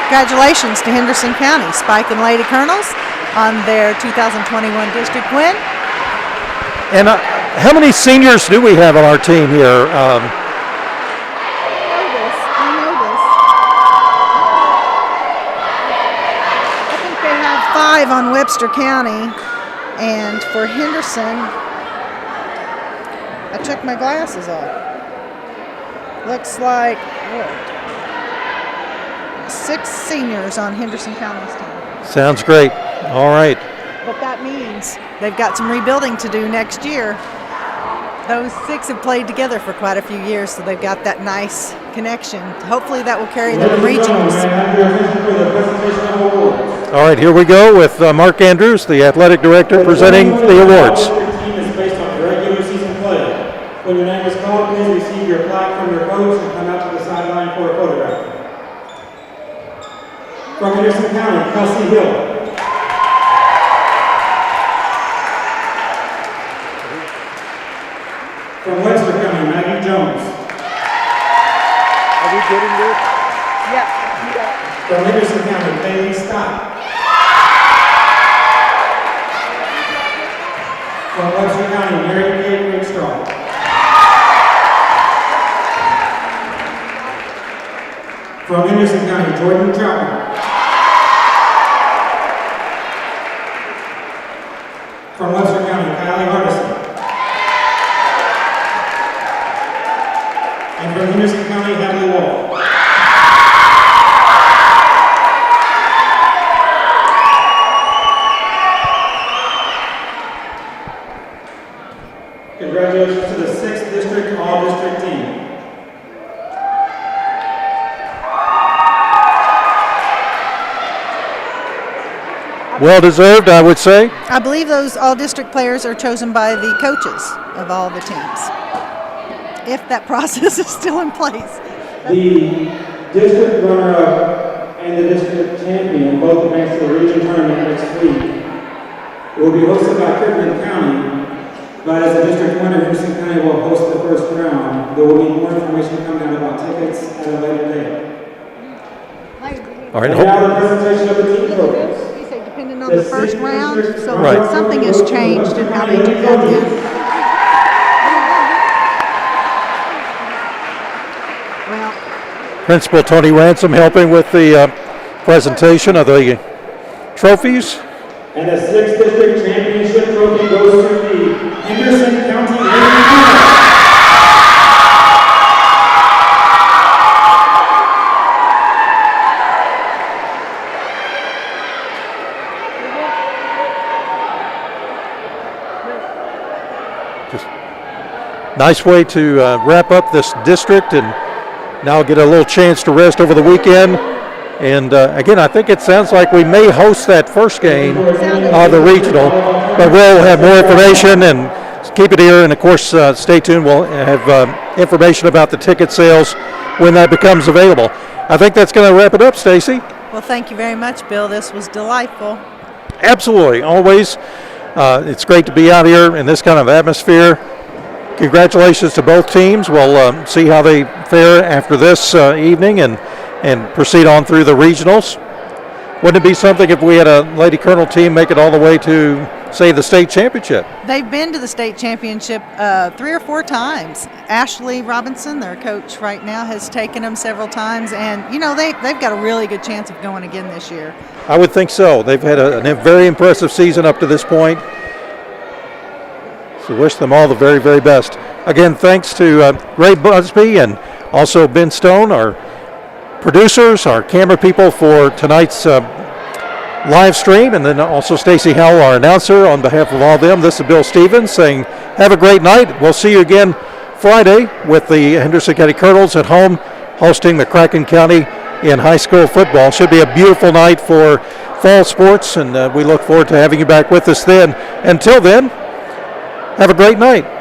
Congratulations to Henderson County, Spike and Lady Colonels on their 2021 district win. And how many seniors do we have on our team here? I know this. I think they have 5 on Webster County, and for Henderson, I took my glasses off. Looks like 6 seniors on Henderson County's team. Sounds great. All right. But that means they've got some rebuilding to do next year. Those 6 have played together for quite a few years, so they've got that nice connection. Hopefully that will carry them to regionals. All right, here we go with Mark Andrews, the athletic director, presenting the awards. Your team is based on regular season play. When your name is called, please receive your plaque from your coach and come out to the sideline for a photograph. From Henderson County, Kelsey Hill. From Webster County, Maggie Jones. Are we getting this? Yeah, you got it. From Henderson County, Bailey Scott. From Webster County, Mary Kay Rickstraw. From Henderson County, Jordan Troutman. From Webster County, Kylie Hardison. And from Henderson County, Hadley Wall. Congratulations to the 6th District All-District team. Well deserved, I would say. I believe those all-district players are chosen by the coaches of all the teams, if that process is still in place. The district runner-up and the district champion both advance to the region tournament next week. It will be hosted by Kirkland County, but as the district winner, Henderson County will host the first round. There will be more information coming out about tickets at a later date. All right. And now the presentation of the team programs. You say depending on the first round, so Right. something has changed in how they do that then. Well, Principal Tony Ransom helping with the presentation of the trophies. And the 6th District Championship trophy goes to the Henderson County Lady Colonels. Just nice way to wrap up this district and now get a little chance to rest over the weekend. And again, I think it sounds like we may host that first game of the regional, but we'll have more information and keep it here. And of course, stay tuned. We'll have information about the ticket sales when that becomes available. I think that's going to wrap it up, Stacy. well, thank you very much, Bill. This was delightful. Absolutely, always. It's great to be out here in this kind of atmosphere. Congratulations to both teams. We'll see how they fare after this evening and proceed on through the regionals. Wouldn't it be something if we had a Lady Colonel team make it all the way to, say, the state championship? They've been to the state championship 3 or 4 times. Ashley Robinson, their coach right now, has taken them several times, and you know they've got a really good chance of going again this year. I would think so. They've had a very impressive season up to this point. So wish them all the very, very best. Again, thanks to Ray Busby and also Ben Stone, our producers, our camera people for tonight's live stream, and then also Stacy Howell, our announcer. On behalf of all of them, this is Bill Stevens saying have a great night. We'll see you again Friday with the Henderson County Colonels at home hosting the Cracken County in high school football. Should be a beautiful night for fall sports, and we look forward to having you back with us then. Until then, have a great night.